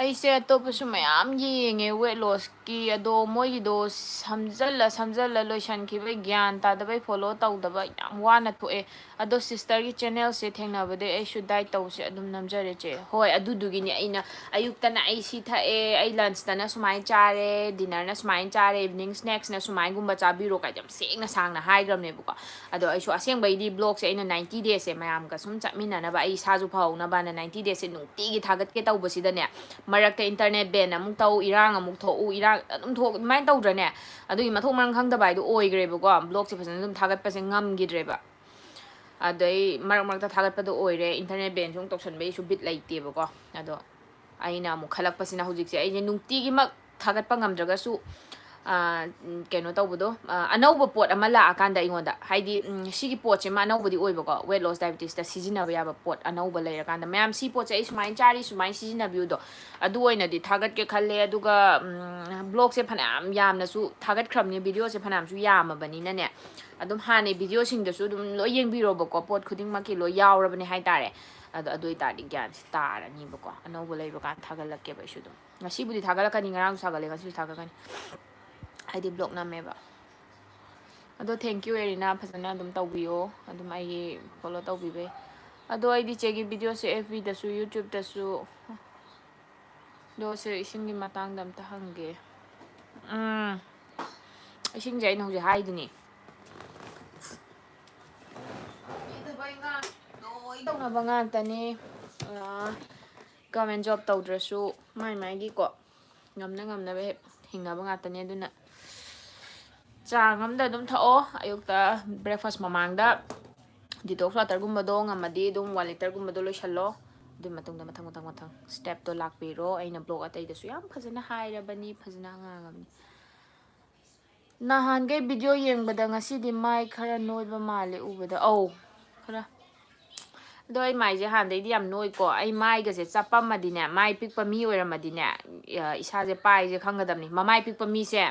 ꯑꯩꯁꯦ ꯑꯇꯣꯞꯄꯁꯨ ꯃꯌꯥꯝ ꯌꯦꯡꯉꯦ ꯋꯦꯠ ꯂꯣꯁꯀꯤ ꯑꯗꯣ ꯃꯣꯏꯒꯤꯗꯣ ꯁꯝꯖꯜꯂ ꯂꯣꯏꯁꯟꯈꯤꯕꯩ ꯒ꯭ꯌꯥꯟ ꯇꯥꯗꯕꯩ ꯐꯣꯂꯣ ꯇꯧꯗꯕ ꯌꯥꯝ ꯋꯥꯅ ꯊꯣꯛꯑꯦ ꯑꯗꯣ ꯁꯤꯁꯇꯔꯒꯤ ꯆꯦꯅꯦꯜꯁꯦ ꯊꯦꯡꯅꯕꯗꯩ ꯑꯩꯁꯨ ꯗꯥꯏꯠ ꯇꯧꯁꯦ ꯑꯗꯨꯝ ꯅꯝꯖꯔꯦ ꯆꯦ ꯍꯣꯏ ꯑꯗꯨꯗꯨꯒꯤꯅꯦ ꯑꯩꯅ ꯑꯌꯨꯛꯇꯅ ꯑꯩ ꯁꯤ ꯊꯛꯑꯦ ꯑꯩ ꯂꯟꯁꯇꯅ ꯁꯨꯃꯥꯏꯅ ꯆꯥꯔꯦ ꯗꯤꯅꯔꯅ ꯁꯨꯃꯥꯏꯅ ꯆꯥꯔꯦ ꯏꯚꯤꯅꯤꯡ ꯁ꯭ꯅꯦꯛꯁꯅ ꯁꯨꯃꯥꯏꯅꯒꯨꯝꯕ ꯆꯥꯕꯤꯔꯣ ꯀꯥꯏꯗ ꯌꯥꯝ ꯁꯦꯡꯅ ꯁꯥꯡꯅ ꯍꯥꯏꯈ꯭ꯔꯕꯅꯦꯕꯀꯣ ꯑꯗꯣ ꯑꯩꯁꯨ ꯑꯁꯦꯡꯕꯩꯗꯤ ꯕ꯭ꯂꯣꯛꯁꯦ ꯑꯩꯅ 90 daysꯁꯦ ꯃꯌꯥꯝꯒ ꯁꯨꯝ ꯆꯠꯃꯤꯟꯅꯅꯕ ꯑꯩ ꯏꯁꯥꯁꯨ ꯐꯍꯧꯅꯕꯅ 90 daysꯁꯦ ꯅꯨꯡꯇꯤꯒꯤ ꯊꯥꯒꯠꯀꯦ ꯇꯧꯕꯁꯤꯗꯅꯦ ꯃꯔꯛꯇ ꯏꯟꯇꯔꯅꯦꯠ ꯕꯦꯟ ꯑꯃꯨꯛ ꯇꯧ ꯏꯔꯥꯡ ꯑꯃꯨꯛ ꯊꯣꯛꯎ ꯏꯔꯥꯡ ꯑꯗꯨꯝ ꯊꯣꯛ ꯑꯗꯨꯃꯥꯏꯅ ꯇꯧꯗ꯭ꯔꯅꯦ ꯑꯗꯨꯒꯤ ꯃꯊꯣꯡ ꯃꯔꯝ ꯈꯪꯗꯕ ꯍꯥꯏꯗꯣ ꯑꯣꯏꯈ꯭ꯔꯦꯕꯀꯣ ꯕ꯭ꯂꯣꯛꯁꯦ ꯐꯖꯅ ꯑꯗꯨꯝ ꯊꯥꯒꯠꯄꯁꯦ ꯉꯝꯈꯤꯗ꯭ꯔꯦꯕ ꯑꯗꯩ ꯃꯔꯛ ꯃꯔꯛꯇ ꯊꯥꯒꯠꯄꯗꯣ ꯑꯣꯏꯔꯦ ꯏꯟꯇꯔꯅꯦꯠ ꯕꯦꯟꯁꯨ ꯑꯃꯨꯛ ꯇꯧꯁꯟꯕꯩꯁꯨ ꯕꯤꯠ ꯂꯩꯇꯦꯕꯀꯣ ꯑꯗꯣ ꯑꯩꯅ ꯑꯃꯨꯛ ꯈꯜꯂꯛꯄꯁꯤꯅ ꯍꯧꯖꯤꯛꯁꯦ ꯑꯩꯁꯦ ꯅꯨꯡꯇꯤꯒꯤꯃꯛ ꯊꯥꯒꯠꯄ ꯉꯝꯗ꯭ꯔꯒꯁꯨ ꯀꯩꯅꯣ ꯇꯧꯕꯗꯣ ꯑꯅꯧꯕ ꯄꯣꯠ ꯑꯃ ꯂꯥꯛꯑꯀꯥꯟꯗ ꯑꯩꯉꯣꯟꯗ ꯍꯥꯏꯗꯤ ꯁꯤꯒꯤ ꯄꯣꯠꯁꯦ ꯃꯥ ꯑꯅꯧꯕꯗꯤ ꯑꯣꯏꯕꯀꯣ ꯋꯦꯠ ꯂꯣꯁ ꯗꯥꯏꯕꯤꯇꯤꯁꯇ ꯁꯤꯖꯤꯟꯅꯕ ꯌꯥꯕ ꯄꯣꯠ ꯑꯅꯧꯕ ꯂꯩꯔꯀꯥꯟꯗ ꯃꯌꯥꯝ ꯁꯤ ꯄꯣꯠꯁꯦ ꯑꯩ ꯁꯨꯃꯥꯏꯅ ꯆꯥꯔꯤ ꯁꯨꯃꯥꯏꯅ ꯁꯤꯖꯤꯟꯅꯕꯤꯌꯨꯗꯣ ꯑꯗꯨ ꯑꯣꯏꯅꯗꯤ ꯊꯥꯒꯠꯀꯦ ꯈꯜꯂꯦ ꯑꯗꯨꯒ ꯕ꯭ꯂꯣꯛꯁꯦ ꯐꯅꯌꯥꯝ ꯌꯥꯝꯅꯁꯨ ꯊꯥꯒꯠꯈ꯭ꯔꯕꯅꯤ ꯚꯤꯗꯤꯑꯣꯁꯦ ꯐꯅꯌꯥꯝꯁꯨ ꯌꯥꯝꯃꯕꯅꯤꯅꯅꯦ ꯑꯗꯨꯝ ꯍꯥꯟꯅꯩ ꯚꯤꯗꯤꯑꯣꯁꯤꯡꯗꯁꯨ ꯑꯗꯨꯝ ꯂꯣꯏ ꯌꯦꯡꯕꯤꯔꯣꯕꯀꯣ ꯄꯣꯠ ꯈꯨꯗꯤꯡꯃꯛꯀꯤ ꯂꯣꯏ ꯌꯥꯎꯔꯕꯅꯦ ꯍꯥꯏꯇꯥꯔꯦ ꯑꯗꯣ ꯑꯗꯨ ꯑꯣꯏꯇꯥꯔꯗꯤ ꯒ꯭ꯌꯥꯟꯁꯦ ꯇꯥꯔꯅꯤꯕꯀꯣ ꯑꯅꯧꯕ ꯂꯩꯕ ꯀꯥꯟꯗ ꯊꯥꯒꯠꯂꯛꯀꯦꯕ ꯑꯩꯁꯨ ꯑꯗꯨꯝ ꯉꯁꯤꯕꯨꯗꯤ ꯊꯥꯒꯠꯂꯛꯀꯅꯤ ꯉꯔꯥꯡꯁꯨ ꯊꯥꯒꯠꯂꯦ ꯉꯁꯤꯁꯨ ꯊꯥꯒꯠꯀꯅꯤ ꯍꯥꯏꯗꯤ ꯕ꯭ꯂꯣꯛ ꯅꯝꯃꯦꯕ ꯑꯗꯣ ꯊꯦꯡꯀ꯭ꯌꯨ ꯑꯦꯔꯤꯅꯥ ꯐꯖꯅ ꯑꯗꯨꯝ ꯇꯧꯕꯤꯌꯣ ꯑꯗꯨꯝ ꯑꯩꯒꯤ ꯐꯣꯂꯣ ꯇꯧꯕꯤꯕꯩ ꯑꯗꯣ ꯑꯩꯗꯤ ꯆꯦꯒꯤ ꯚꯤꯗꯤꯑꯣꯁꯦ FBꯗꯁꯨ ꯌꯨꯇ꯭ꯌꯨꯕꯇꯁꯨ ꯑꯗꯣ ꯁꯦ ꯏꯁꯤꯡꯒꯤ ꯃꯇꯥꯡꯗ ꯑꯝꯇ ꯍꯪꯒꯦ ꯏꯁꯤꯡꯁꯦ ꯑꯩꯅ ꯍꯧꯖꯤꯛ ꯍꯥꯏꯗꯨꯅꯤ ꯂꯣꯏ ꯇꯧꯅꯕ ꯉꯥꯛꯇꯅꯤ ꯒꯚꯔꯟꯃꯦꯟ ꯖꯣꯕ ꯇꯧꯗ꯭ꯔꯁꯨ ꯃꯥꯏ ꯃꯥꯏꯒꯤꯀꯣ ꯉꯝꯅ ꯉꯝꯅꯕ ꯍꯦꯛ ꯍꯤꯡꯅꯕ ꯉꯥꯛꯇꯅꯤ ꯑꯗꯨꯅ ꯆꯥꯡ ꯑꯃꯗ ꯑꯗꯨꯝ ꯊꯛꯑꯣ ꯑꯌꯨꯛꯇ ꯕ꯭ꯔꯦꯛꯐꯥꯁ ꯃꯃꯥꯡꯗ ꯗꯤꯇꯣꯛꯁ ꯋꯥꯇꯔꯒꯨꯝꯕꯗꯣ ꯉꯝꯃꯗꯤ ꯑꯗꯨꯝ 1 ꯂꯤꯇꯔꯒꯨꯝꯕꯗꯣ ꯂꯣꯏꯁꯜꯂꯣ ꯑꯗꯨꯒꯤ ꯃꯇꯨꯡꯗ ꯃꯊꯪ ꯁ꯭ꯇꯦꯞꯇꯣ ꯂꯥꯛꯄꯤꯔꯣ ꯑꯩꯅ ꯕ꯭ꯂꯣꯛ ꯑꯇꯩꯗꯁꯨ ꯌꯥꯝ ꯐꯖꯅ ꯍꯥꯏꯔꯕꯅꯤ ꯐꯖꯅ ꯉꯥꯡꯉꯕꯅꯤ ꯅꯍꯥꯟꯈꯩ ꯚꯤꯗꯤꯑꯣ ꯌꯦꯡꯕꯗ ꯉꯁꯤꯗꯤ ꯃꯥꯏ ꯈꯔ ꯅꯣꯏꯕ ꯃꯥꯜꯂꯦ ꯎꯕꯗ ꯈꯔ ꯑꯗꯣ ꯑꯩ ꯃꯥꯏꯁꯦ ꯍꯥꯟꯅꯗꯩꯗꯤ ꯌꯥꯝ ꯅꯣꯏꯀꯣ ꯑꯩ ꯃꯥꯏꯒꯁꯦ ꯆꯞꯄꯝꯃꯗꯤꯅꯦ ꯃꯥꯏ ꯄꯤꯛꯄ ꯃꯤ ꯑꯣꯏꯔꯝꯃꯗꯤꯅꯦ ꯏꯁꯥꯁꯦ ꯄꯥꯏꯁꯦ ꯈꯪꯒꯗꯕꯅꯤ ꯃꯃꯥꯏ ꯄꯤꯛꯄ ꯃꯤꯁꯦ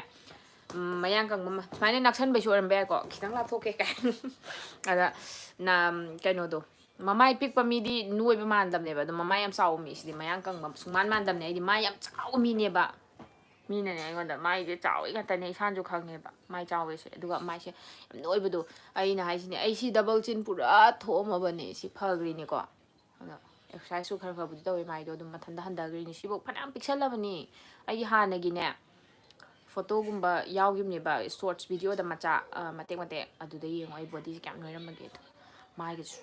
ꯃꯌꯥꯡ ꯀꯪꯕ ꯁꯨꯃꯥꯏꯅ ꯅꯛꯁꯟꯕꯩꯁꯨ ꯑꯣꯏꯔꯝꯕ ꯌꯥꯏꯀꯣ ꯈꯤꯇꯪ ꯂꯥꯞꯊꯣꯛꯀꯦ ꯀꯥꯏ ꯑꯗ ꯀꯩꯅꯣꯗꯣ ꯃꯃꯥꯏ ꯄꯤꯛꯄ ꯃꯤꯗꯤ ꯅꯣꯏꯕ ꯃꯥꯟꯗꯕꯅꯦꯕ ꯑꯗꯣ ꯃꯃꯥꯏ ꯌꯥꯝ ꯆꯥꯎꯕ ꯃꯤꯁꯤꯗꯤ ꯃꯌꯥꯡ ꯀꯪꯕ ꯁꯨꯡꯃꯥꯟ ꯃꯥꯟꯗꯕꯅꯦ ꯑꯩꯗꯤ ꯃꯥꯏ ꯌꯥꯝ ꯆꯥꯎꯕ ꯃꯤꯅꯦꯕ ꯃꯤꯅꯅꯦ ꯑꯩꯉꯣꯟꯗ ꯃꯥꯏꯁꯦ ꯆꯥꯎꯋꯤ ꯉꯥꯛꯇꯅꯦ ꯏꯁꯥꯅꯁꯨ ꯈꯪꯉꯦꯕ ꯃꯥꯏ ꯆꯥꯎꯋꯦꯁꯦ ꯑꯗꯨꯒ ꯃꯥꯏꯁꯦ ꯌꯥꯝ ꯅꯣꯏꯕꯗꯣ ꯑꯩꯅ ꯍꯥꯏꯁꯤꯅꯦ ꯑꯩ ꯁꯤ ꯗꯕꯜ ꯆꯤꯟ ꯄꯨꯔꯥ ꯊꯣꯛꯑꯝꯃꯕꯅꯦ ꯁꯤ ꯐꯈ꯭ꯔꯤꯅꯦꯀꯣ ꯑꯗꯣ ꯑꯦꯛꯁꯔꯁꯥꯏꯖꯁꯨ ꯈꯔ ꯈꯔꯕꯨꯗꯤ ꯇꯧꯋꯦ ꯃꯥꯏꯗꯣ ꯑꯗꯨꯝ ꯃꯊꯟꯇ ꯍꯟꯊꯈ꯭ꯔꯤꯅꯦ ꯁꯤꯐꯥꯎ ꯐꯅꯌꯥꯝ ꯄꯤꯛꯁꯜꯂꯕꯅꯤ ꯑꯩꯒꯤ ꯍꯥꯟꯅꯒꯤꯅꯦ ꯐꯣꯇꯣꯒꯨꯝꯕ ꯌꯥꯎꯈꯤꯕꯅꯦꯕ ꯁꯣꯔꯠꯁ ꯚꯤꯗꯤꯑꯣꯗ ꯃꯆꯥ ꯃꯇꯦꯛ ꯃꯇꯦꯛ ꯑꯗꯨꯗ ꯌꯦꯡꯉꯣ ꯑꯩ ꯕꯣꯗꯤꯁꯦ ꯀꯌꯥꯝ ꯅꯣꯏꯔꯝꯃꯒꯦ ꯑꯗꯣ ꯃꯥꯏꯒꯁꯨ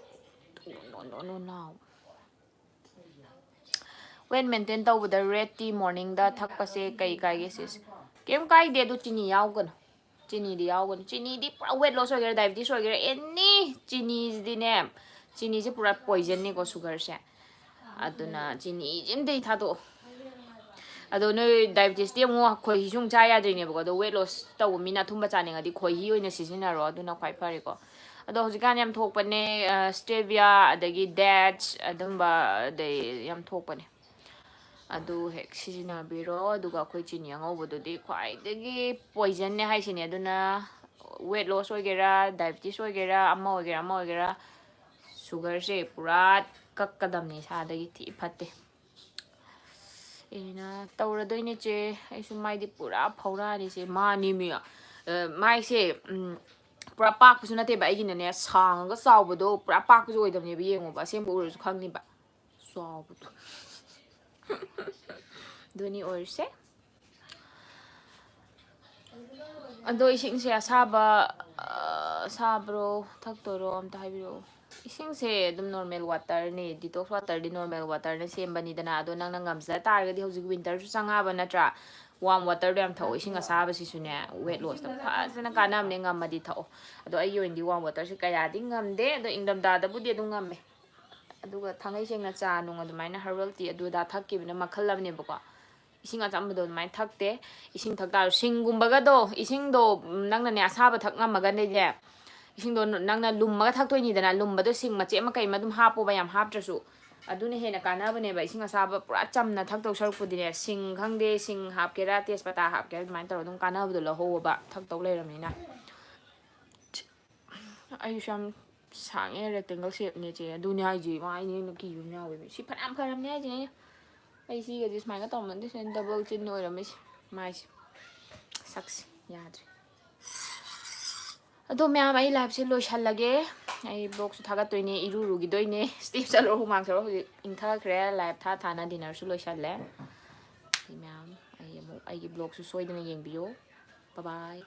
ꯅꯣꯟ ꯂꯥꯎ ꯋꯦꯠ ꯃꯦꯟꯇꯦꯟ ꯇꯧꯕꯗ ꯔꯦꯗ ꯇꯤ ꯃꯣꯔꯅꯤꯡꯗ ꯊꯛꯄꯁꯦ ꯀꯩ ꯀꯥꯏꯒꯦ ꯁꯤꯁꯦ ꯀꯩꯝ ꯀꯥꯏꯗꯦ ꯑꯗꯨ ꯆꯤꯅꯤ ꯌꯥꯎꯒꯅꯨ ꯆꯤꯅꯤꯗꯤ ꯌꯥꯎꯒꯅꯨ ꯆꯤꯅꯤꯗꯤ ꯄꯨꯔꯥ ꯋꯦꯠ ꯂꯣꯁ ꯑꯣꯏꯒꯦꯔꯥ ꯗꯥꯏꯕꯤꯇꯤꯁ ꯑꯣꯏꯒꯦꯔꯥ ꯑꯦꯅꯤ ꯆꯤꯅꯤꯁꯤꯗꯤꯅꯦ ꯆꯤꯅꯤꯁꯦ ꯄꯨꯔꯥ ꯄꯣꯏꯖꯟꯅꯤꯀꯣ ꯁꯨꯒꯔꯁꯦ ꯑꯗꯨꯅ ꯆꯤꯅꯤꯁꯤꯃꯗꯤ ꯊꯥꯗꯣꯛꯑꯣ ꯑꯗꯣ ꯅꯣꯏ ꯗꯥꯏꯕꯤꯇꯤꯁꯇꯤ ꯑꯃꯨꯛ ꯈꯣꯏꯍꯤꯁꯨ ꯑꯃꯨꯛ ꯆꯥ ꯌꯥꯗ꯭ꯔꯤꯅꯦꯕꯀꯣ ꯑꯗꯣ ꯋꯦꯠ ꯂꯣꯁ ꯇꯧꯕ ꯃꯤꯅ ꯑꯊꯨꯝꯕ ꯆꯥꯅꯤꯡꯉꯗꯤ ꯈꯣꯏꯍꯤ ꯑꯣꯏꯅ ꯁꯤꯖꯤꯟꯅꯔꯣ ꯑꯗꯨꯅ ꯈ꯭ꯋꯥꯏ ꯐꯔꯦꯀꯣ ꯑꯗꯣ ꯍꯧꯖꯤꯛꯀꯥꯟ ꯌꯥꯝ ꯊꯣꯛꯄꯅꯦ ꯁ꯭ꯇꯦꯕꯤꯌꯥ ꯑꯗꯒꯤ ꯗꯦꯠꯁ ꯑꯗꯨꯝꯕ ꯑꯗꯩ ꯌꯥꯝ ꯊꯣꯛꯄꯅꯦ ꯑꯗꯨ ꯍꯦꯛ ꯁꯤꯖꯤꯟꯅꯕꯤꯔꯣ ꯑꯗꯨꯒ ꯑꯩꯈꯣꯏ ꯆꯤꯅꯤ ꯑꯉꯧꯕꯗꯨꯗꯤ ꯈ꯭ꯋꯥꯏꯗꯒꯤ ꯄꯣꯏꯖꯟꯅꯦ ꯍꯥꯏꯁꯤꯅꯦ ꯑꯗꯨꯅ ꯋꯦꯠ ꯂꯣꯁ ꯑꯣꯏꯒꯦꯔꯥ ꯗꯥꯏꯕꯤꯇꯤꯁ ꯑꯣꯏꯒꯦꯔꯥ ꯑꯃ ꯑꯣꯏꯒꯦꯔꯥ ꯑꯃ ꯑꯣꯏꯒꯦꯔꯥ ꯁꯨꯒꯔꯁꯦ ꯄꯨꯔꯥ ꯀꯛꯀꯗꯕꯅꯤ ꯏꯁꯥꯗꯒꯤ ꯊꯤ ꯐꯠꯇꯦ ꯑꯩꯅ ꯇꯧꯔꯗꯣꯏꯅꯦ ꯆꯦ ꯑꯩꯁꯨ ꯃꯥꯏꯗꯤ ꯄꯨꯔꯥ ꯐꯧꯔꯥꯅꯤꯁꯦ ꯃꯥꯅꯤꯃꯤ ꯃꯥꯏꯁꯦ ꯄꯨꯔꯥ ꯄꯥꯛꯄꯁꯨ ꯅꯠꯇꯦꯕ ꯑꯩꯒꯤꯅꯅꯦ ꯁꯥꯡꯉꯒ ꯆꯥꯎꯕꯗꯣ ꯄꯨꯔꯥ ꯄꯥꯛꯄꯁꯨ ꯑꯣꯏꯗꯕꯅꯦꯕ ꯌꯦꯡꯉꯣꯕ ꯑꯁꯦꯡꯕ ꯎꯔꯁꯨ ꯈꯪꯅꯤꯕ ꯆꯥꯎꯕꯗꯣ ꯑꯗꯨꯅꯤ ꯑꯣꯏꯔꯤꯁꯦ ꯑꯗꯣ ꯏꯁꯤꯡꯁꯦ ꯑꯁꯥꯕ ꯁꯥꯕ꯭ꯔꯣ ꯊꯛꯇꯣꯏꯔꯣ ꯑꯝꯇ ꯍꯥꯏꯕꯤꯔꯛꯑꯣ ꯏꯁꯤꯡꯁꯦ ꯑꯗꯨꯝ ꯅꯣꯔꯃꯦꯜ ꯋꯥꯇꯔꯅꯤ ꯗꯤꯇꯣꯛꯁ ꯋꯥꯇꯔꯗꯤ ꯅꯣꯔꯃꯦꯜ ꯋꯥꯇꯔꯅ ꯁꯦꯝꯕꯅꯤꯗꯅ ꯑꯗꯣ ꯅꯪꯅ ꯉꯝꯖ ꯇꯥꯔꯒꯗꯤ ꯍꯧꯖꯤꯛ ꯋꯤꯟꯇꯔꯁꯨ ꯆꯪꯉꯛꯑꯕ ꯅꯠꯇ꯭ꯔꯥ ꯋꯥꯔꯝ ꯋꯥꯇꯔꯗꯣ ꯌꯥꯝ ꯊꯛꯑꯣ ꯏꯁꯤꯡ ꯑꯁꯥꯕꯁꯤꯁꯨꯅꯦ ꯋꯦꯠ ꯂꯣꯁꯇ ꯐꯖꯅ ꯀꯥꯟꯅꯕꯅꯦ ꯉꯝꯃꯗꯤ ꯊꯛꯑꯣ ꯑꯗꯣ ꯑꯩꯒꯤ ꯑꯣꯏꯅꯗꯤ ꯋꯥꯔꯝ ꯋꯥꯇꯔꯁꯦ ꯀꯌꯥꯗꯤ ꯉꯝꯗꯦ ꯑꯗꯣ ꯏꯪꯊꯝꯊꯥꯗꯕꯨꯗꯤ ꯑꯗꯨꯝ ꯉꯝꯃꯦ ꯑꯗꯨꯒ ꯊꯥꯡꯉꯩ ꯁꯦꯡꯅ ꯆꯥ ꯅꯨꯡ ꯑꯗꯨꯃꯥꯏꯅ ꯍꯔꯕꯦꯜ ꯇꯤ ꯑꯗꯨꯗ ꯊꯛꯈꯤꯕꯅ ꯃꯈꯜ ꯑꯃꯅꯦꯕꯀꯣ ꯏꯁꯤꯡ ꯑꯆꯝꯕꯗꯣ ꯑꯗꯨꯃꯥꯏꯅ ꯊꯛꯇꯦ ꯏꯁꯤꯡ ꯊꯛꯇꯥꯔꯁꯨ ꯁꯤꯡꯒꯨꯝꯕꯒꯗꯣ ꯏꯁꯤꯡꯗꯣ ꯅꯪꯅꯅꯦ ꯑꯁꯥꯕ ꯊꯛ ꯉꯝꯃꯒꯅꯦ ꯏꯁꯤꯡꯗꯣ ꯅꯪꯅ ꯂꯨꯝꯃꯒ ꯊꯛꯇꯣꯏꯅꯤꯗꯅ ꯂꯨꯝꯕꯗꯣ ꯁꯤꯡ ꯃꯆꯦꯠ ꯑꯃ ꯀꯩ ꯑꯃ ꯑꯗꯨꯝ ꯍꯥꯞꯄꯣꯕ ꯌꯥꯝ ꯍꯥꯞꯇ꯭ꯔꯁꯨ ꯑꯗꯨꯅ ꯍꯦꯟꯅ ꯀꯥꯟꯅꯕꯅꯦꯕ ꯏꯁꯤꯡ ꯑꯁꯥꯕ ꯄꯨꯔꯥ ꯆꯝꯅ ꯊꯛꯇꯧ ꯁꯔꯨꯛꯄꯨꯗꯤꯅꯦ ꯁꯤꯡ ꯈꯪꯗꯦ ꯁꯤꯡ ꯍꯥꯞꯀꯦꯔꯥ ꯇꯦꯖꯄꯇꯥ ꯍꯥꯞꯀꯦꯔꯥ ꯑꯗꯨꯃꯥꯏꯅ ꯇꯧꯔꯒ ꯑꯗꯨꯝ ꯀꯥꯟꯅꯕꯗꯣ ꯂꯧꯍꯧꯕ ꯊꯛꯇꯧ ꯂꯩꯔꯕꯅꯤꯅ ꯑꯩꯁꯨ ꯌꯥꯝ ꯁꯥꯡꯉꯦ ꯔꯦꯛꯇꯦꯡꯒꯜ ꯁꯦꯞꯅꯦ ꯆꯦ ꯑꯗꯨꯅꯦ ꯍꯥꯏꯁꯦ ꯃꯥꯏꯅꯦꯅ ꯀꯤꯕ ꯑꯃ ꯌꯥꯎꯋꯦꯕ ꯁꯤ ꯐꯅꯌꯥꯝ ꯐꯔꯝꯅꯦ ꯍꯥꯏꯁꯦ ꯑꯩ ꯁꯤꯒꯗꯤ ꯁꯨꯃꯥꯏꯅ ꯇꯧꯔꯝꯃꯗꯤ ꯗꯕꯜ ꯆꯤꯟ ꯑꯣꯏꯔꯝꯃꯤꯁꯦ ꯃꯥꯏꯁꯦ ꯁꯛꯁꯦ ꯌꯥꯗ꯭ꯔꯦ ꯑꯗꯣ ꯃꯌꯥꯝ ꯑꯩ ꯂꯥꯏꯐꯁꯦ ꯂꯣꯏꯁꯜꯂꯒꯦ ꯑꯩ ꯕ꯭ꯂꯣꯛꯁꯨ ꯊꯥꯒꯠꯇꯣꯏꯅꯦ ꯏꯔꯨꯈꯤꯗꯣꯏꯅꯦ ꯁ꯭ꯇꯦꯞ ꯆꯠꯂꯨꯔ ꯍꯨꯃꯥꯡ ꯁꯧꯔ ꯍꯧꯖꯤꯛ ꯏꯪꯊꯈ꯭ꯔꯦ ꯂꯥꯏꯐ ꯊꯥꯅ ꯗꯤꯅꯔꯁꯨ ꯂꯣꯏꯁꯜꯂꯦ ꯃꯌꯥꯝ ꯑꯩ ꯑꯃꯨꯛ ꯑꯩꯒꯤ ꯕ꯭ꯂꯣꯛꯁꯨ ꯁꯣꯏꯗꯅ ꯌꯦꯡꯕꯤꯌꯣ ꯕꯥꯏ